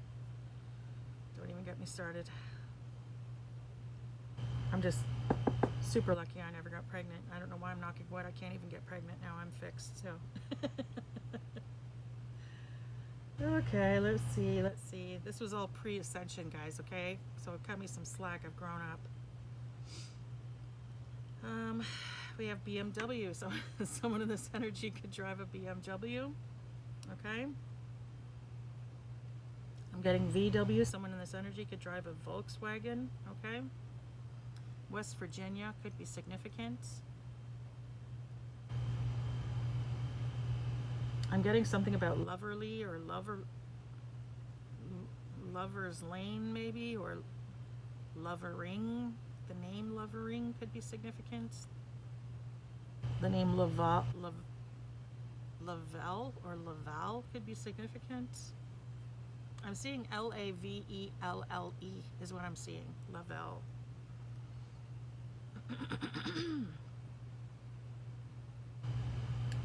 Don't even get me started. I'm just Super lucky I never got pregnant. I don't know why I'm knocking wood. I can't even get pregnant now. I'm fixed, so. Okay, let's see. This was all pre-ascension, guys, okay? So cut me some slack. I've grown up. We have BMW, so someone in this energy could drive a BMW, okay? I'm getting VW, someone in this energy could drive a Volkswagen, okay? West Virginia could be significant. I'm getting something about Loverly or Lover's Lane maybe, or Lovering. The name Lovering could be significant. The name Laval or Laval could be significant. I'm seeing Lavelle is what I'm seeing. Laval.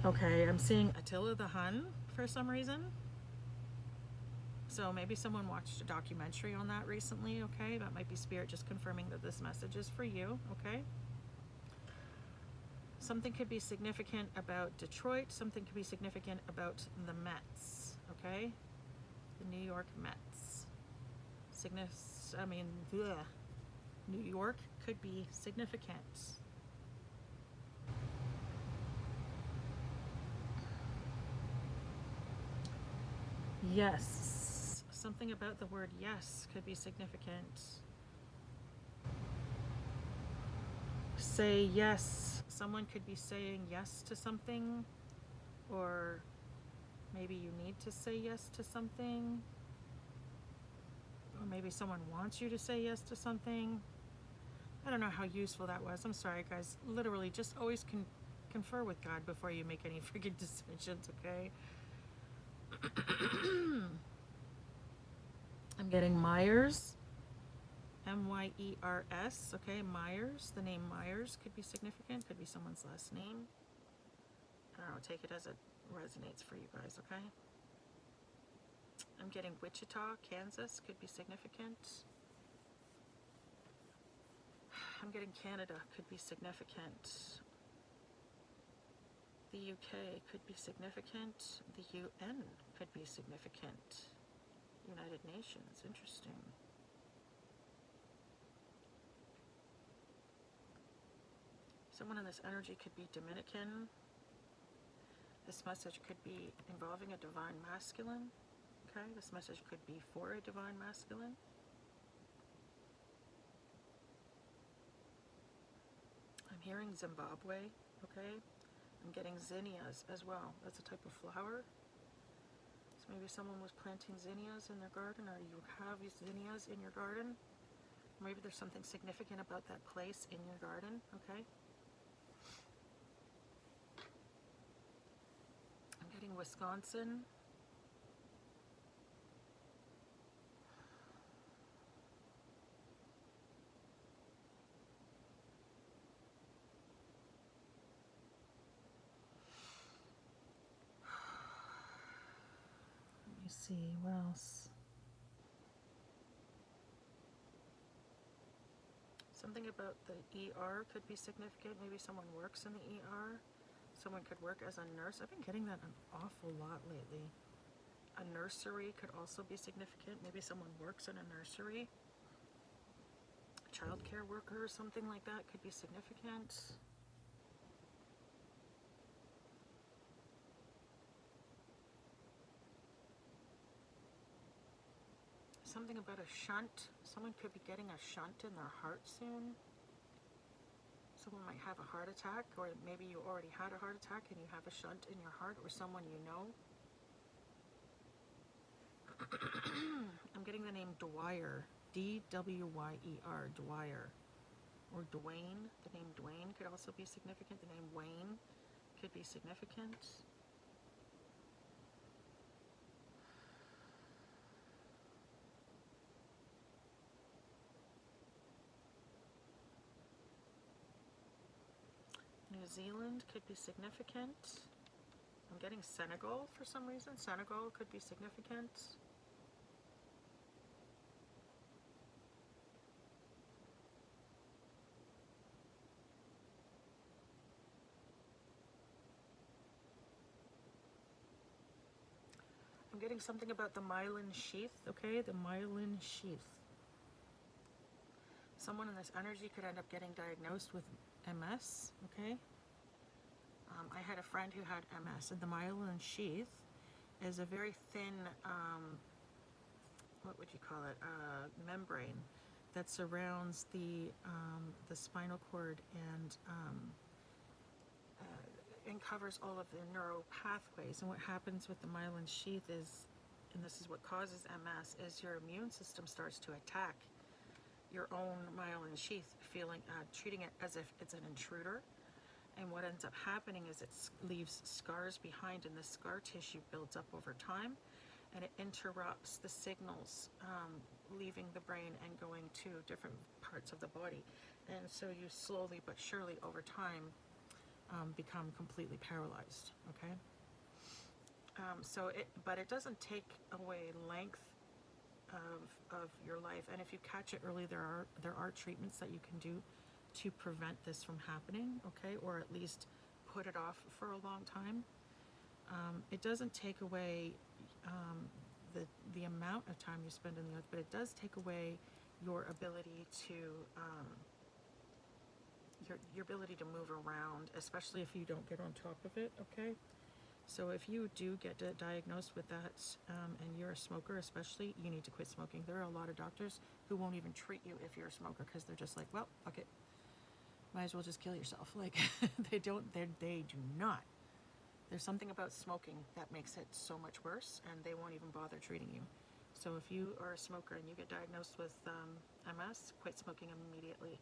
Okay, I'm seeing Attila the Hun for some reason. So maybe someone watched a documentary on that recently, okay? That might be Spirit just confirming that this message is for you, okay? Something could be significant about Detroit. Something could be significant about the Mets, okay? The New York Mets. New York could be significant. Yes. Something about the word yes could be significant. Say yes. Someone could be saying yes to something, or maybe you need to say yes to something, or maybe someone wants you to say yes to something. I don't know how useful that was. I'm sorry, guys. Literally, just always confer with God before you make any freaking decisions, okay? I'm getting Myers. Myers, okay, Myers. The name Myers could be significant, could be someone's last name. I don't know, take it as it resonates for you guys, okay? I'm getting Wichita, Kansas, could be significant. I'm getting Canada, could be significant. The UK could be significant. The UN could be significant. United Nations, interesting. Someone in this energy could be Dominican. This message could be involving a divine masculine. Okay, this message could be for a divine masculine. I'm hearing Zimbabwe, okay? I'm getting zinnias as well. That's a type of flower. So maybe someone was planting zinnias in their garden, or you have zinnias in your garden. Maybe there's something significant about that place in your garden, okay? I'm getting Wisconsin. Let me see, what else? Something about the ER could be significant. Maybe someone works in the ER. Someone could work as a nurse. I've been getting that an awful lot lately. A nursery could also be significant. Maybe someone works in a nursery. A child care worker or something like that could be significant. Something about a shunt. Someone could be getting a shunt in their heart soon. Someone might have a heart attack, or maybe you already had a heart attack and you have a shunt in your heart, or someone you know. I'm getting the name Dwyer. D-W-Y-E-R, Dwyer. Or Dwayne. The name Dwayne could also be significant. The name Wayne could be significant. New Zealand could be significant. I'm getting Senegal for some reason. Senegal could be significant. getting something about the myelin sheath, okay? The myelin sheath. Someone in this energy could end up getting diagnosed with MS, okay? I had a friend who had MS, and the myelin sheath is a very thin, what would you call it, membrane that surrounds the spinal cord and covers all of the neural pathways. And what happens with the myelin sheath is, and this is what causes MS, is your immune system starts to attack your own myelin sheath, treating it as if it's an intruder. And what ends up happening is it leaves scars behind, and the scar tissue builds up over time, and it interrupts the signals leaving the brain and going to different parts of the body. And so you slowly but surely over time become completely paralyzed, okay? But it doesn't take away length of your life, and if you catch it early, there are treatments that you can do to prevent this from happening, okay, or at least put it off for a long time. It doesn't take away the amount of time you spend on the earth, but it does take away your ability to your ability to move around, especially if you don't get on top of it, okay? So if you do get diagnosed with that, and you're a smoker especially, you need to quit smoking. There are a lot of doctors who won't even treat you if you're a smoker, because they're just like, well, fuck it, might as well just kill yourself. Like, they do not. There's something about smoking that makes it so much worse, and they won't even bother treating you. So if you are a smoker and you get diagnosed with MS, quit smoking immediately.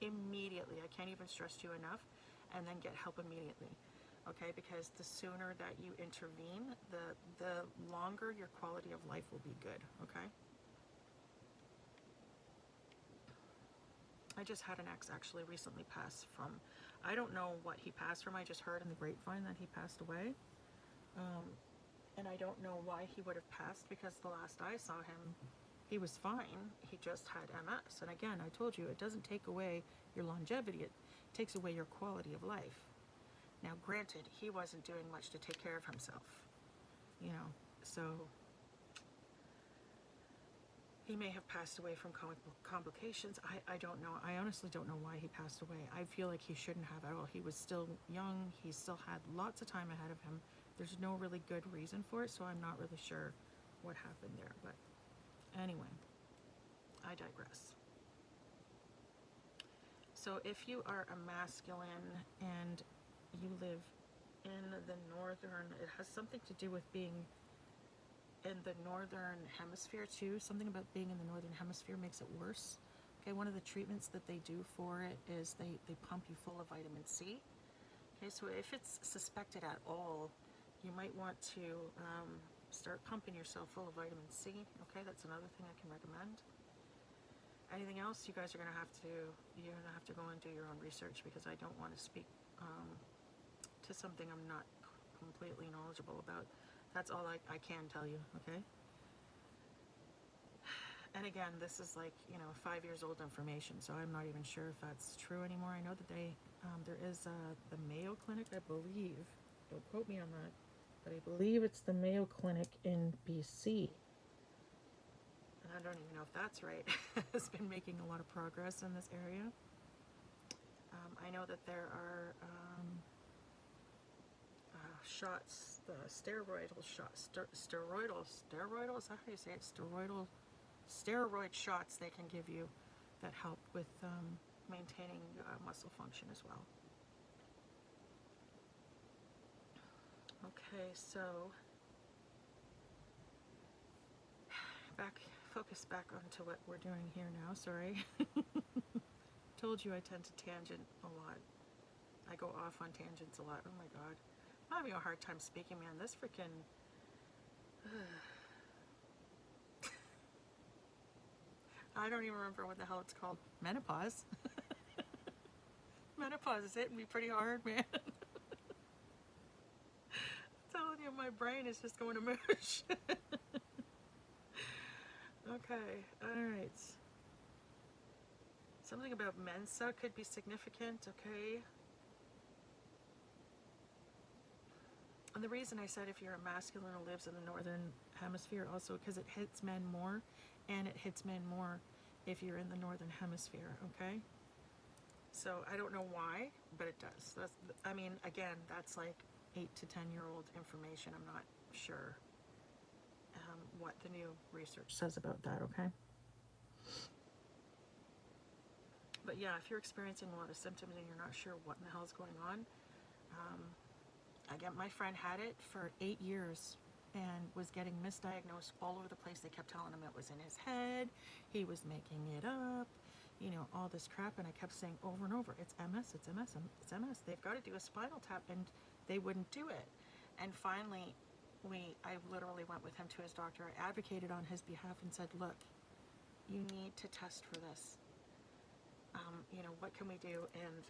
Immediately. I can't even stress to you enough. And then get help immediately. Okay, because the sooner that you intervene, the longer your quality of life will be good, okay? I just had an ex actually recently pass from, I don't know what he passed from, I just heard in the grapevine that he passed away. And I don't know why he would have passed, because the last I saw him, he was fine, he just had MS. And again, I told you, it doesn't take away your longevity, it takes away your quality of life. Now, granted, he wasn't doing much to take care of himself, you know, so he may have passed away from complications. I don't know. I honestly don't know why he passed away. I feel like he shouldn't have at all. He was still young. He still had lots of time ahead of him. There's no really good reason for it, so I'm not really sure what happened there. But anyway, I digress. So if you are a masculine and you live in the northern, it has something to do with being in the northern hemisphere too. Something about being in the northern hemisphere makes it worse. Okay, one of the treatments that they do for it is they pump you full of vitamin C. Okay, so if it's suspected at all, you might want to start pumping yourself full of vitamin C. Okay, that's another thing I can recommend. Anything else, you guys are gonna have to go and do your own research, because I don't want to speak to something I'm not completely knowledgeable about. That's all I can tell you, okay? And again, this is like, 5 years old information, so I'm not even sure if that's true anymore. I know that there is the Mayo Clinic, I believe, don't quote me on that, but I believe it's the Mayo Clinic in BC. And I don't even know if that's right. Has been making a lot of progress in this area. I know that there are shots, the steroidal shots, steroidal, is that how you say it? Steroid shots they can give you that help with maintaining muscle function as well. Okay, so focus back onto what we're doing here now, sorry. Told you I tend to tangent a lot. I go off on tangents a lot, oh my god. I'm having a hard time speaking, man. This freaking... I don't even remember what the hell it's called. Menopause. Menopause is hitting me pretty hard, man. I'm telling you, my brain is just going to mush. Okay, alright. Something about Mensa could be significant, okay? And the reason I said if you're a masculine who lives in the northern hemisphere also because it hits men more, and it hits men more if you're in the northern hemisphere, okay? So I don't know why, but it does. That's, I mean, again, that's like 8 to 10-year-old information. I'm not sure what the new research says about that, okay? But yeah, if you're experiencing a lot of symptoms and you're not sure what in the hell is going on, again, my friend had it for 8 years and was getting misdiagnosed all over the place. They kept telling him it was in his head, he was making it up, you know, all this crap. And I kept saying over and over, it's MS, it's MS, it's MS. They've got to do a spinal tap, and they wouldn't do it. And finally, I literally went with him to his doctor. I advocated on his behalf and said, look, you need to test for this. You know, what can we do? And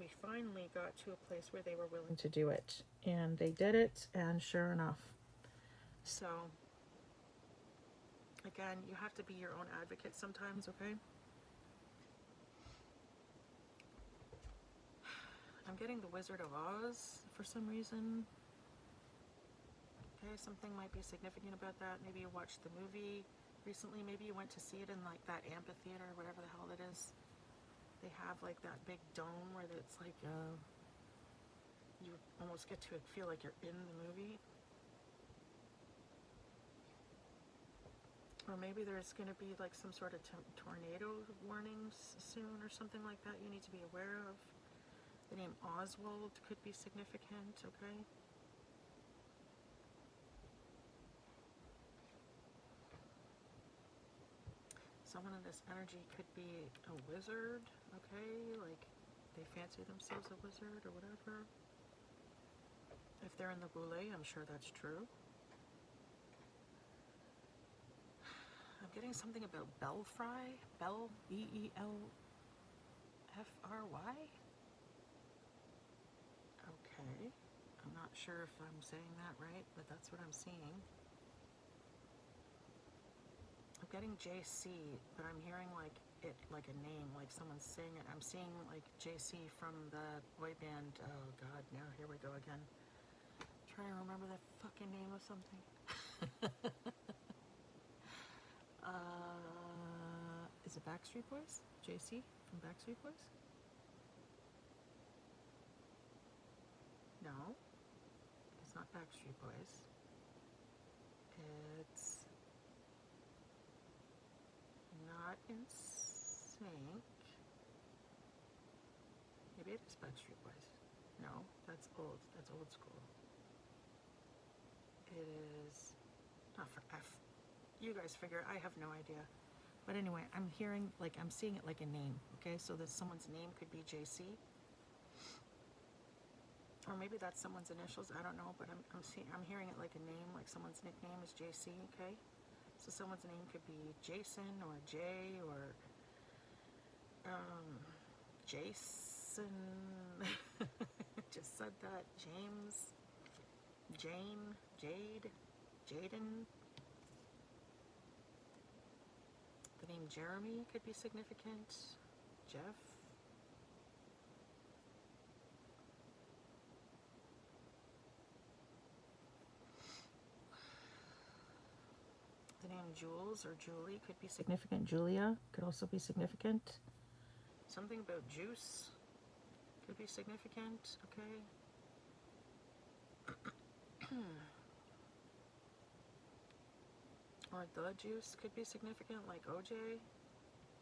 we finally got to a place where they were willing to do it. And they did it, and sure enough. So, again, you have to be your own advocate sometimes, okay? I'm getting the Wizard of Oz for some reason. Okay, something might be significant about that. Maybe you watched the movie recently. Maybe you went to see it in like that amphitheater, whatever the hell it is. They have like that big dome where it's like you almost get to feel like you're in the movie. Or maybe there's going to be like some sort of tornado warnings soon or something like that you need to be aware of. The name Oswald could be significant, okay? Someone in this energy could be a wizard, okay? Like they fancy themselves a wizard or whatever. If they're in the Boule, I'm sure that's true. I'm getting something about Belfry. B-E-L-F-R-Y? Okay. I'm not sure if I'm saying that right, but that's what I'm seeing. I'm getting JC, but I'm hearing like it like a name, like someone's saying it. I'm seeing like JC from the boy band. Oh God, now here we go again. Trying to remember the fucking name of something. Is it Backstreet Boys? JC from Backstreet Boys? No, it's not Backstreet Boys. It's not in sync. Maybe it is Backstreet Boys. No, that's old. That's old school. It is. Oh, for F. You guys figure. I have no idea. But anyway, I'm hearing like I'm seeing it like a name. Okay, so that someone's name could be JC, or maybe that's someone's initials. I don't know, but I'm hearing it like a name, like someone's nickname is JC. Okay. So someone's name could be Jason or Jay or Jason. Just said that. James, Jane, Jade, Jaden. The name Jeremy could be significant. Jeff. The name Jules or Julie could be significant. Julia could also be significant. Something about juice could be significant, okay? Or the juice could be significant, like OJ.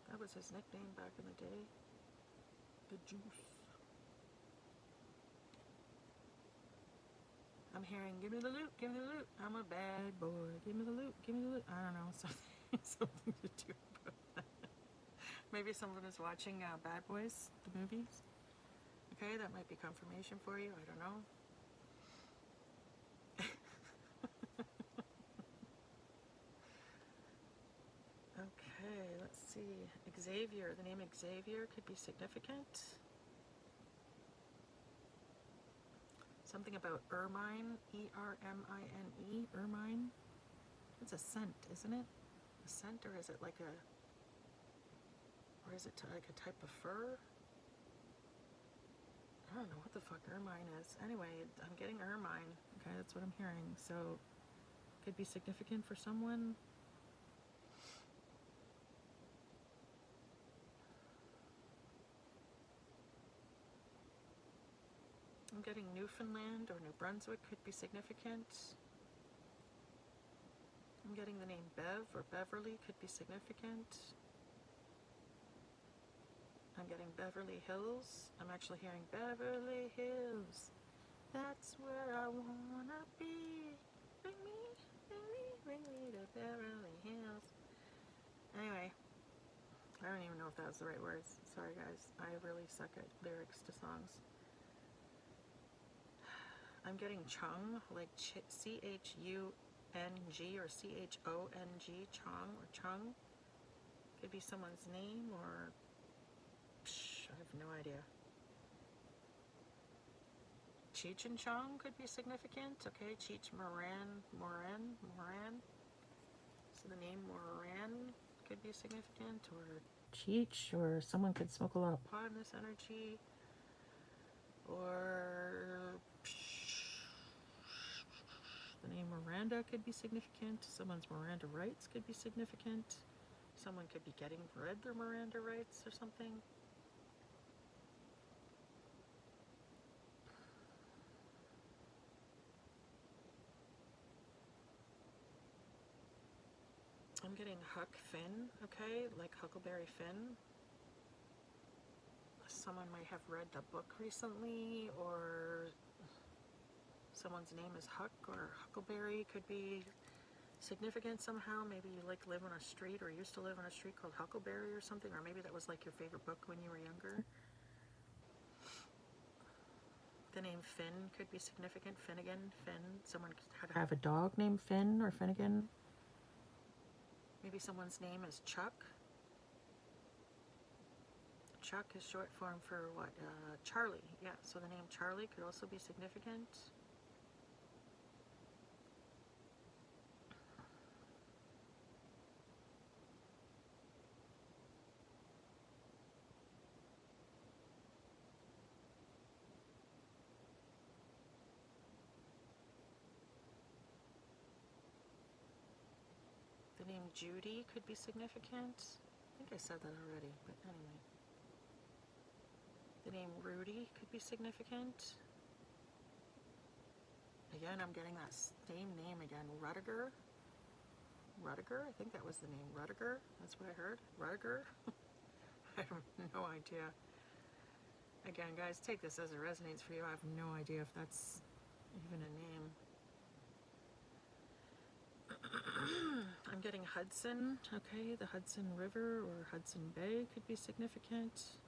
That was his nickname back in the day. The juice. I'm hearing, give me the loot, give me the loot. I'm a bad boy. Give me the loot, give me the loot. I don't know, something to do about that. Maybe someone is watching Bad Boys, the movies. Okay, that might be confirmation for you. I don't know. Okay, let's see. Xavier, the name Xavier could be significant. Something about ermine, E-R-M-I-N-E, ermine. It's a scent, isn't it? A scent, or is it like a, or is it like a type of fur? I don't know what the fuck ermine is. Anyway, I'm getting ermine. Okay, that's what I'm hearing. So, could be significant for someone. I'm getting Newfoundland or New Brunswick could be significant. I'm getting the name Bev or Beverly could be significant. I'm getting Beverly Hills. I'm actually hearing Beverly Hills. That's where I wanna be. Bring me, bring me, bring me to Beverly Hills. Anyway, I don't even know if that was the right words. Sorry guys, I really suck at lyrics to songs. I'm getting Chung, like C-H-U-N-G or C-H-O-N-G, Chong or Chung. Could be someone's name or I have no idea. Cheech and Chong could be significant. Okay, Cheech Moran. So the name Moran could be significant, or Cheech, or someone could smoke a lot of pot in this energy, or the name Miranda could be significant. Someone's Miranda rights could be significant. Someone could be getting read their Miranda rights or something. I'm getting Huck Finn, okay, like Huckleberry Finn. Someone might have read the book recently, or someone's name is Huck or Huckleberry could be significant somehow. Maybe you like live on a street or used to live on a street called Huckleberry or something, or maybe that was like your favorite book when you were younger. The name Finn could be significant. Finnegan, Finn. Someone could have a dog named Finn or Finnegan. Maybe someone's name is Chuck. Chuck is short form for what? Charlie. Yeah, so the name Charlie could also be significant. The name Judy could be significant. I think I said that already, but anyway. The name Rudy could be significant. Again, I'm getting that same name again. Rudiger. Rudiger? I think that was the name. Rudiger? That's what I heard. Rudiger? I have no idea. Again, guys, take this as it resonates for you. I have no idea if that's even a name. I'm getting Hudson, okay, the Hudson River or Hudson Bay could be significant.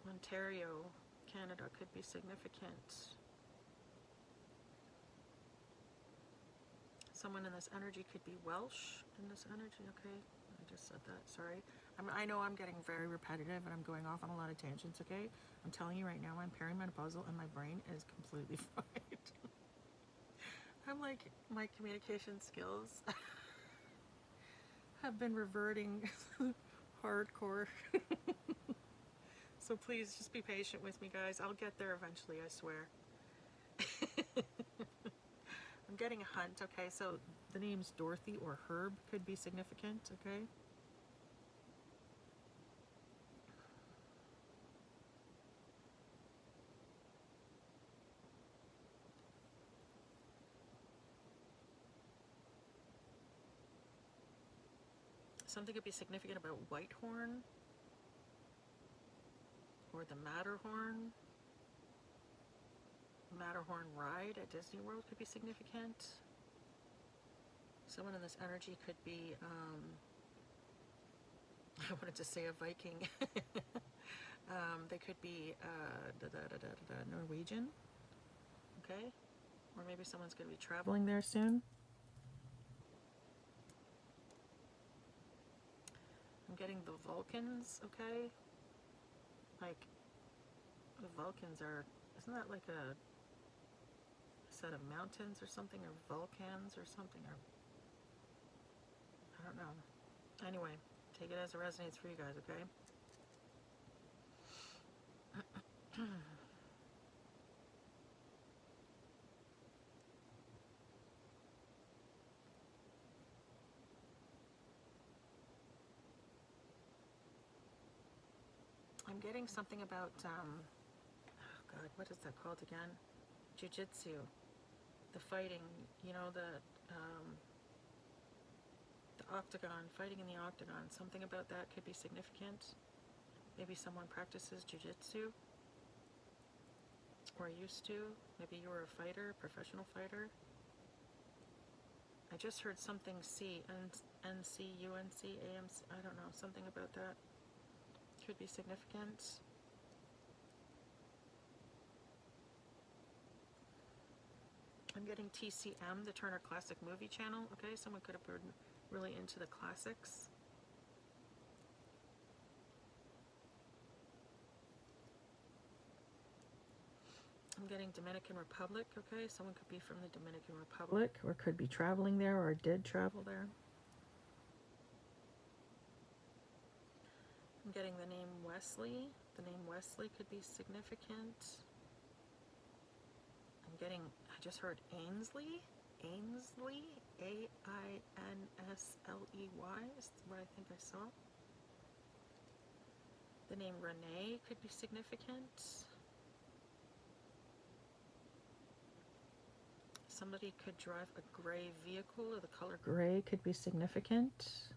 Ontario, Canada could be significant. Someone in this energy could be Welsh in this energy, okay, I just said that, sorry. I know I'm getting very repetitive and I'm going off on a lot of tangents, okay? I'm telling you right now, I'm perimenopausal and my brain is completely fried. I'm like, my communication skills have been reverting hardcore. So please just be patient with me, guys. I'll get there eventually, I swear. I'm getting a hunt, okay? So the names Dorothy or Herb could be significant, okay? Something could be significant about Whitehorn or the Matterhorn. Matterhorn ride at Disney World could be significant. Someone in this energy could be, I wanted to say a Viking. They could be Norwegian, okay? Or maybe someone's going to be traveling there soon. I'm getting the Vulcans, okay? Like, the Vulcans are, isn't that like a set of mountains or something, or volcans or something, or I don't know. Anyway, take it as it resonates for you guys, okay? I'm getting something about, oh God, what is that called again? Jiu-jitsu. The fighting, you know, the octagon, fighting in the octagon. Something about that could be significant. Maybe someone practices jiu-jitsu, or used to. Maybe you were a fighter, professional fighter. I just heard something C, NC, UNC, AMC, I don't know, something about that could be significant. I'm getting TCM, the Turner Classic Movie Channel. Okay, someone could have been really into the classics. I'm getting Dominican Republic. Okay, someone could be from the Dominican Republic, or could be traveling there, or did travel there. I'm getting the name Wesley. The name Wesley could be significant. I'm getting, I just heard Ainsley. Ainsley, A-I-N-S-L-E-Y is what I think I saw. The name Renee could be significant. Somebody could drive a gray vehicle, or the color gray could be significant.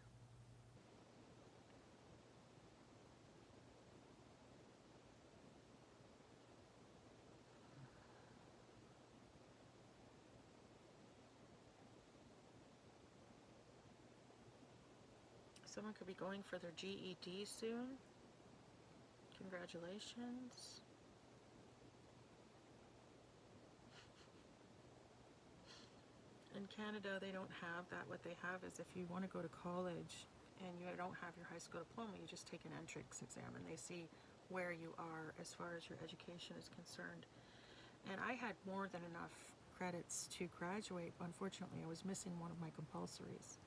Someone could be going for their GED soon. Congratulations. In Canada, they don't have that. What they have is if you want to go to college and you don't have your high school diploma, you just take an entrance exam and they see where you are as far as your education is concerned. And I had more than enough credits to graduate. Unfortunately, I was missing one of my compulsories.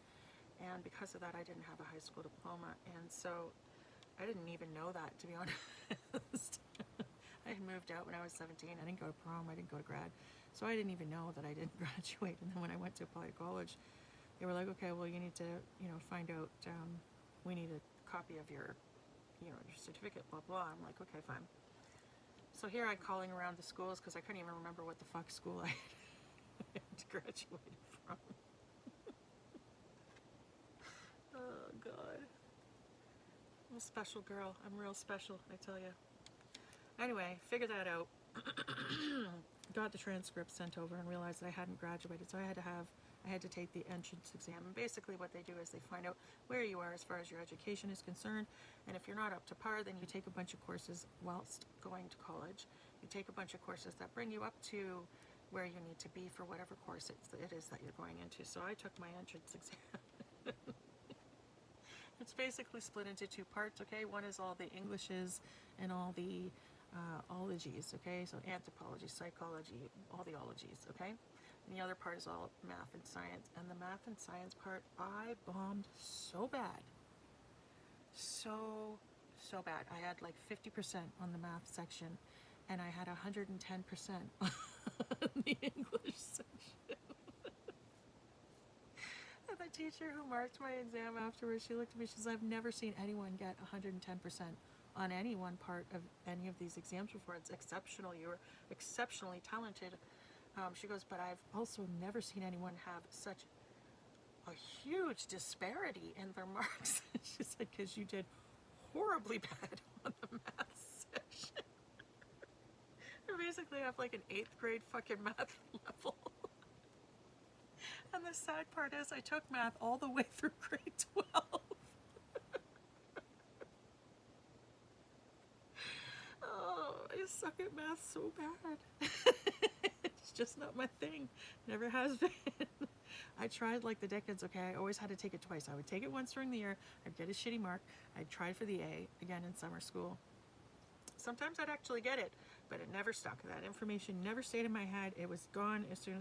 And because of that, I didn't have a high school diploma. And so I didn't even know that, to be honest. I had moved out when I was 17. I didn't go to prom. I didn't go to grad. So I didn't even know that I didn't graduate. And then when I went to apply to college, they were like, okay, well, you need to, find out, we need a copy of your, your certificate, blah, blah. I'm like, okay, fine. So here I'm calling around the schools because I couldn't even remember what the fuck school I had graduated from. Oh, God. I'm a special girl. I'm real special, I tell you. Anyway, figure that out. Got the transcript sent over and realized that I hadn't graduated, so I had to take the entrance exam. And basically what they do is they find out where you are as far as your education is concerned, and if you're not up to par, then you take a bunch of courses whilst going to college. You take a bunch of courses that bring you up to where you need to be for whatever course it is that you're going into. So I took my entrance exam. It's basically split into two parts, okay? One is all the Englishes and all the ologies, okay? So anthropology, psychology, all the ologies, okay? And the other part is all math and science. And the math and science part, I bombed so bad. So bad. I had like 50% on the math section, and I had 110% on the English section. And the teacher who marked my exam afterwards, she looked at me, she says, I've never seen anyone get 110% on any one part of any of these exams before. It's exceptional. You're exceptionally talented. She goes, but I've also never seen anyone have such a huge disparity in their marks. She said, because you did horribly bad on the math section. I basically have like an 8th grade fucking math level. And the sad part is I took math all the way through grade 12. Oh, I suck at math so bad. It's just not my thing. Never has been. I tried like the decades, okay? I always had to take it twice. I would take it once during the year. I'd get a shitty mark. I'd try for the A again in summer school. Sometimes I'd actually get it, but it never stuck. That information never stayed in my head. It was gone as soon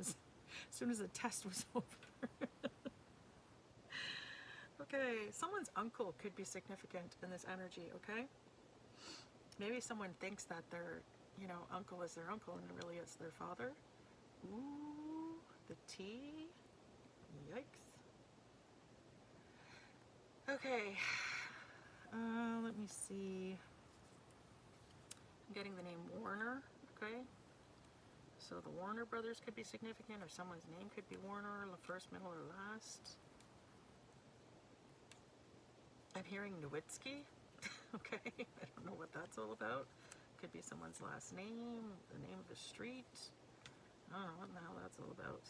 as the test was over. Okay, someone's uncle could be significant in this energy, okay? Maybe someone thinks that they're you know, uncle is their uncle and really it's their father. Ooh, the T. Yikes. Okay. Let me see. I'm getting the name Warner, okay? So the Warner brothers could be significant, or someone's name could be Warner, first, middle, or last. I'm hearing Nowitzki, okay? I don't know what that's all about. Could be someone's last name, the name of a street. I don't know what the hell that's all about.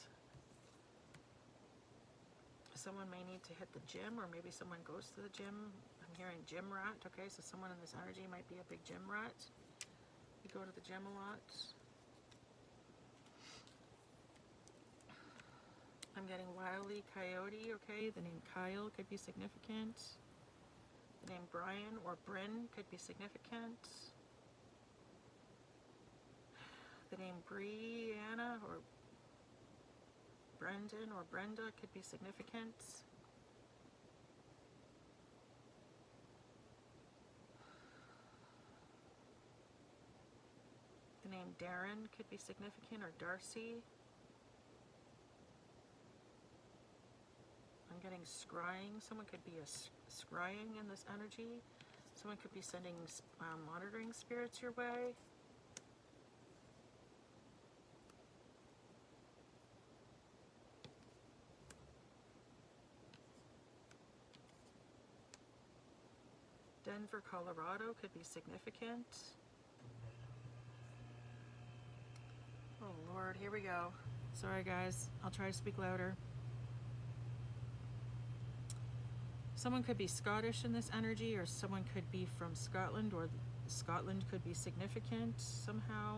Someone may need to hit the gym, or maybe someone goes to the gym. I'm hearing gym rat, okay? So someone in this energy might be a big gym rat. You go to the gym a lot. I'm getting Wily Coyote, okay? The name Kyle could be significant. The name Brian or Bryn could be significant. The name Brianna or Brendan or Brenda could be significant. The name Darren could be significant, or Darcy. I'm getting scrying. Someone could be scrying in this energy. Someone could be sending monitoring spirits your way. Denver, Colorado could be significant. Oh Lord, here we go. Sorry guys, I'll try to speak louder. Someone could be Scottish in this energy, or someone could be from Scotland, or Scotland could be significant somehow.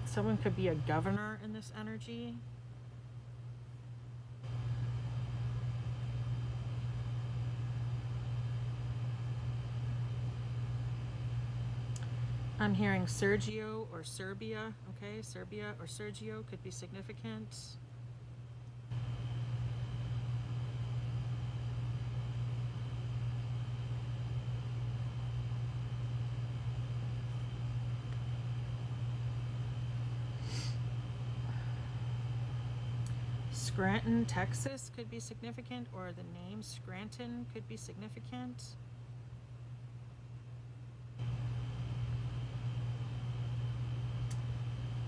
Someone could be a governor in this energy. I'm hearing Sergio or Serbia, okay? Serbia or Sergio could be significant. Scranton, Texas could be significant, or the name Scranton could be significant.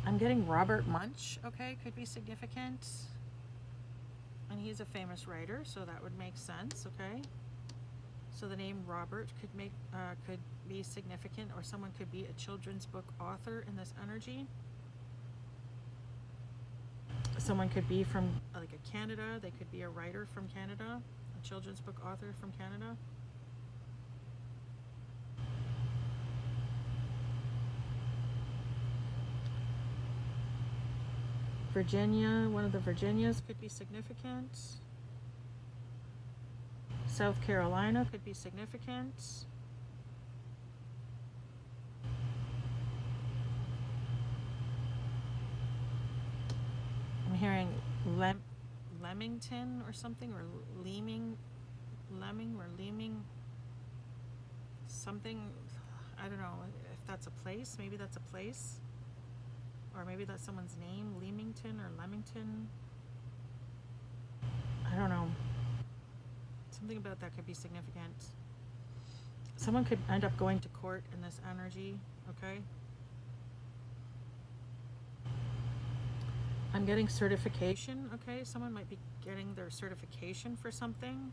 I'm getting Robert Munch, okay, could be significant. And he's a famous writer, so that would make sense, okay? So the name Robert could be significant, or someone could be a children's book author in this energy. Someone could be from like a Canada, they could be a writer from Canada, a children's book author from Canada. Virginia, one of the Virginias could be significant. South Carolina could be significant. I'm hearing Leamington or something, or Lemming something. I don't know if that's a place. Maybe that's a place. Or maybe that's someone's name, Leamington or Leamington. I don't know. Something about that could be significant. Someone could end up going to court in this energy, okay? I'm getting certification, okay? Someone might be getting their certification for something.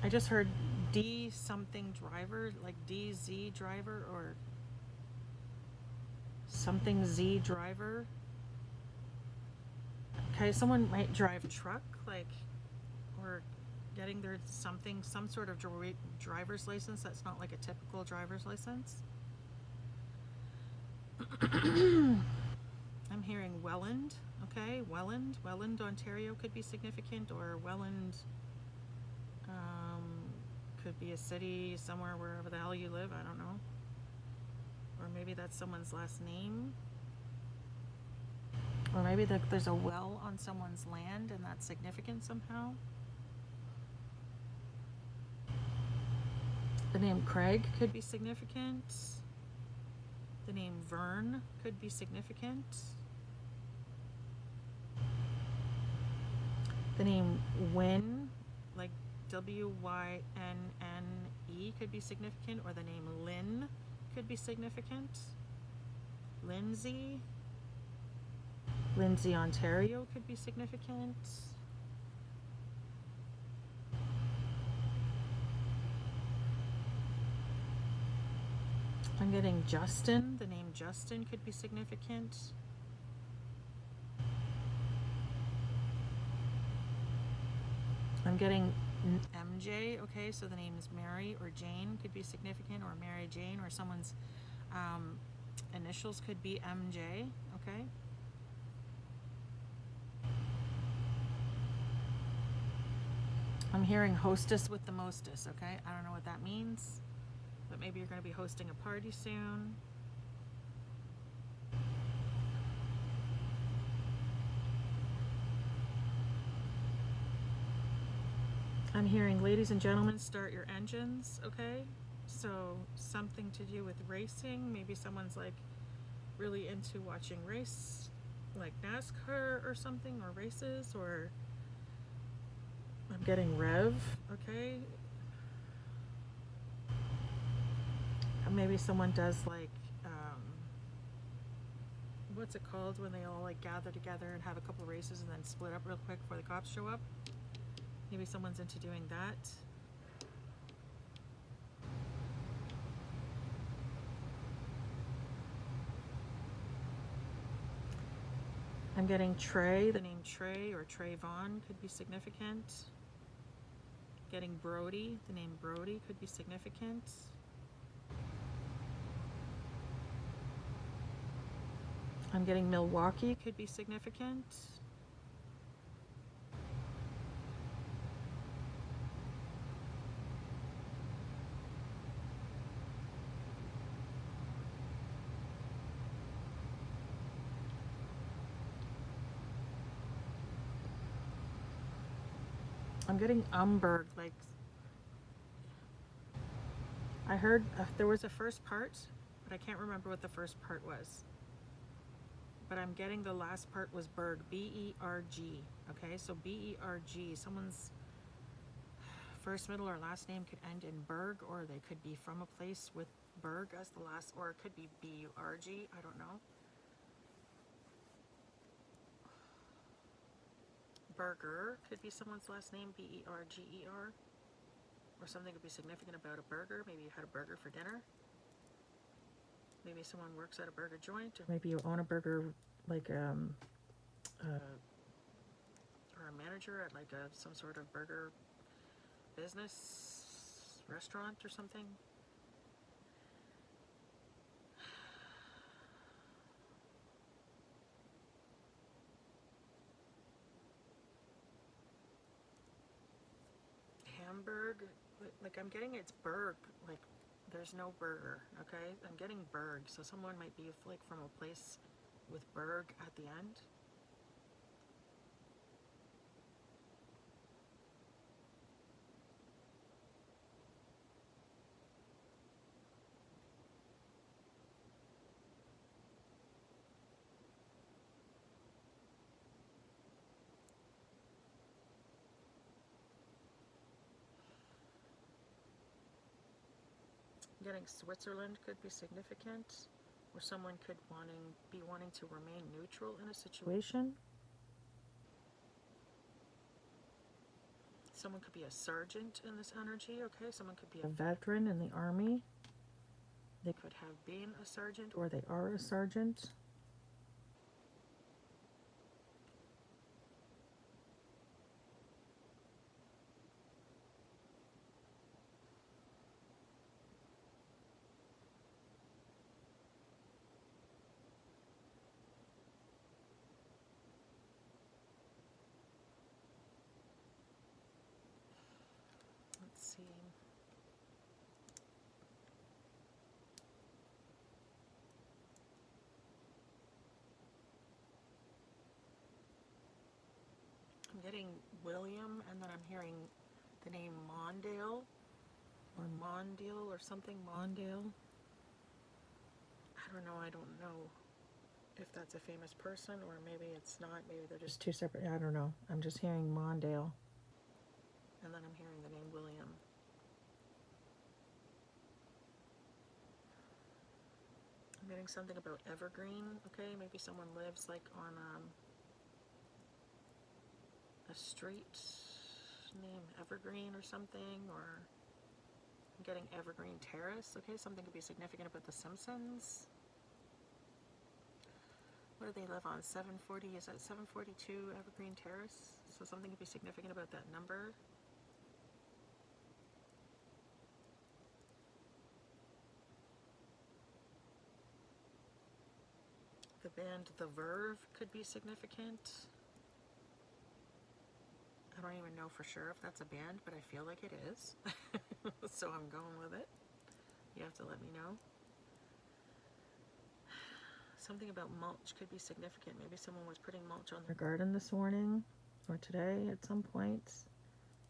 I just heard D something driver, like DZ driver, or something Z driver. Okay, someone might drive a truck, like, or getting their some sort of driver's license that's not like a typical driver's license. I'm hearing Welland, okay? Welland, Ontario could be significant, or Welland could be a city somewhere wherever the hell you live, I don't know. Or maybe that's someone's last name. Or maybe there's a well on someone's land and that's significant somehow. The name Craig could be significant. The name Vern could be significant. The name Wynne, like Wynne, could be significant, or the name Lynn could be significant. Lindsay, Ontario could be significant. I'm getting Justin. The name Justin could be significant. I'm getting MJ, okay, so the names Mary or Jane could be significant, or Mary Jane, or someone's initials could be MJ, okay? I'm hearing hostess with the mostess, okay? I don't know what that means, but maybe you're going to be hosting a party soon. I'm hearing, ladies and gentlemen, start your engines, okay? So something to do with racing. Maybe someone's like really into watching race, like NASCAR or something, or races, or I'm getting Rev, okay? Maybe someone does like, what's it called when they all like gather together and have a couple races and then split up real quick before the cops show up? Maybe someone's into doing that. I'm getting Trey. The name Trey or Trayvon could be significant. Getting Brody. The name Brody could be significant. I'm getting Milwaukee could be significant. I'm getting Umberg, like I heard there was a first part, but I can't remember what the first part was. But I'm getting the last part was Berg, B-E-R-G, okay? So B-E-R-G, someone's first, middle, or last name could end in Berg, or they could be from a place with Berg as the last, or it could be B-U-R-G, I don't know. Burger could be someone's last name, B-E-R-G-E-R. Or something could be significant about a burger. Maybe you had a burger for dinner. Maybe someone works at a burger joint, or maybe you own a burger, like or a manager at like some sort of burger business, restaurant or something. Hamburg, like I'm getting it's Berg, like there's no burger, okay? I'm getting Berg, so someone might be like from a place with Berg at the end. Getting Switzerland could be significant, or someone could be wanting to remain neutral in a situation. Someone could be a sergeant in this energy, okay? Someone could be a veteran in the army. They could have been a sergeant, or they are a sergeant. Let's see. I'm getting William, and then I'm hearing the name Mondale. or Mondale or something, Mondale. I don't know, if that's a famous person or maybe it's not, maybe they're just two separate, I don't know. I'm just hearing Mondale. And then I'm hearing the name William. I'm getting something about Evergreen, okay? Maybe someone lives like on a street named Evergreen or something, or I'm getting Evergreen Terrace, okay? Something could be significant about the Simpsons. Where do they live on? 740, is that 742 Evergreen Terrace? So something could be significant about that number. The band The Verve could be significant. I don't even know for sure if that's a band, but I feel like it is. So I'm going with it. You have to let me know. Something about mulch could be significant. Maybe someone was putting mulch on their garden this morning or today at some point.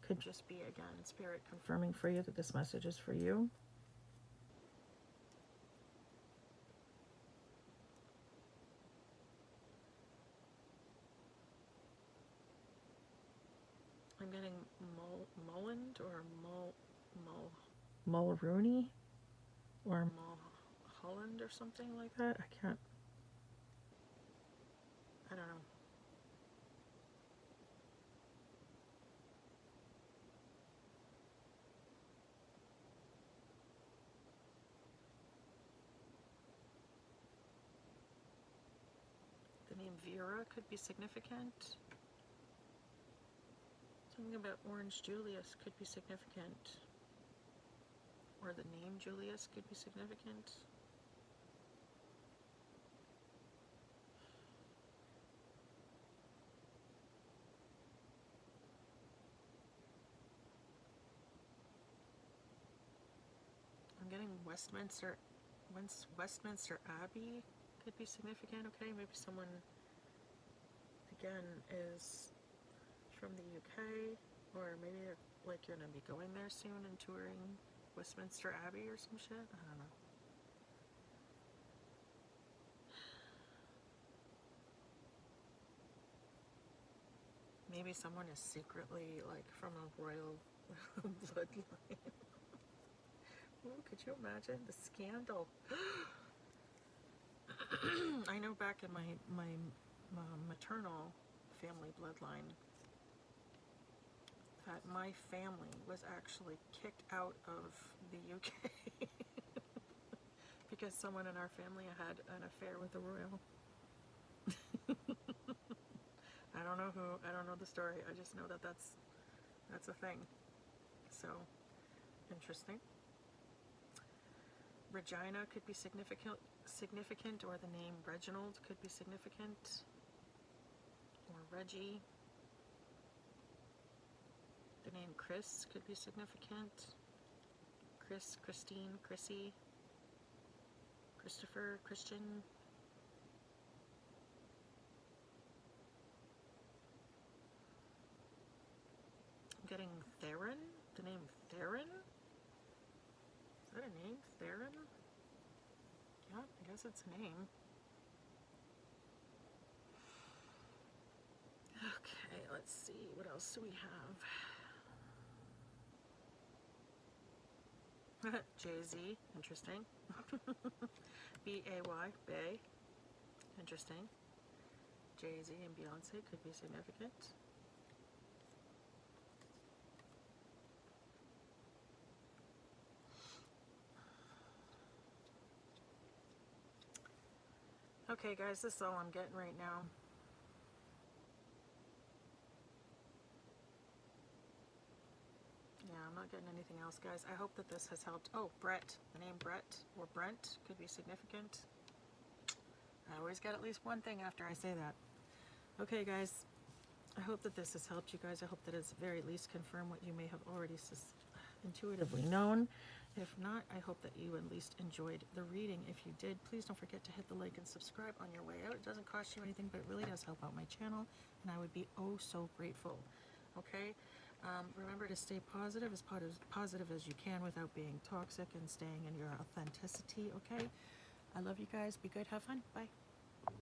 Could just be, again, Spirit confirming for you that this message is for you. I'm getting Mulland or Mulrooney or Mulholland or something like that. I don't know. The name Vera could be significant. Something about Orange Julius could be significant. Or the name Julius could be significant. I'm getting Westminster Abbey could be significant, okay? Maybe someone, again, is from the UK, or maybe like you're gonna be going there soon and touring Westminster Abbey or some shit. I don't know. Maybe someone is secretly like from a royal bloodline. Ooh, could you imagine the scandal? I know back in my maternal family bloodline that my family was actually kicked out of the UK because someone in our family had an affair with a royal. I don't know who, I don't know the story, I just know that that's a thing. So, interesting. Regina could be significant, or the name Reginald could be significant, or Reggie. The name Chris could be significant. Chris, Christine, Chrissy, Christopher, Christian. I'm getting Theron. The name Theron? Is that a name? Theron? Yeah, I guess it's a name. Okay, let's see. What else do we have? Jay-Z, interesting. B-A-Y, Bay, interesting. Jay-Z and Beyonce could be significant. Okay, guys, this is all I'm getting right now. Yeah, I'm not getting anything else, guys. I hope that this has helped. Oh, Brett. The name Brett or Brent could be significant. I always get at least one thing after I say that. Okay, guys. I hope that this has helped you guys. I hope that it's very least confirmed what you may have already intuitively known. If not, I hope that you at least enjoyed the reading. If you did, please don't forget to hit the like and subscribe on your way out. It doesn't cost you anything, but it really does help out my channel, and I would be oh so grateful. Okay? Remember to stay positive, as positive as you can without being toxic, and staying in your authenticity, okay? I love you guys. Be good. Have fun. Bye.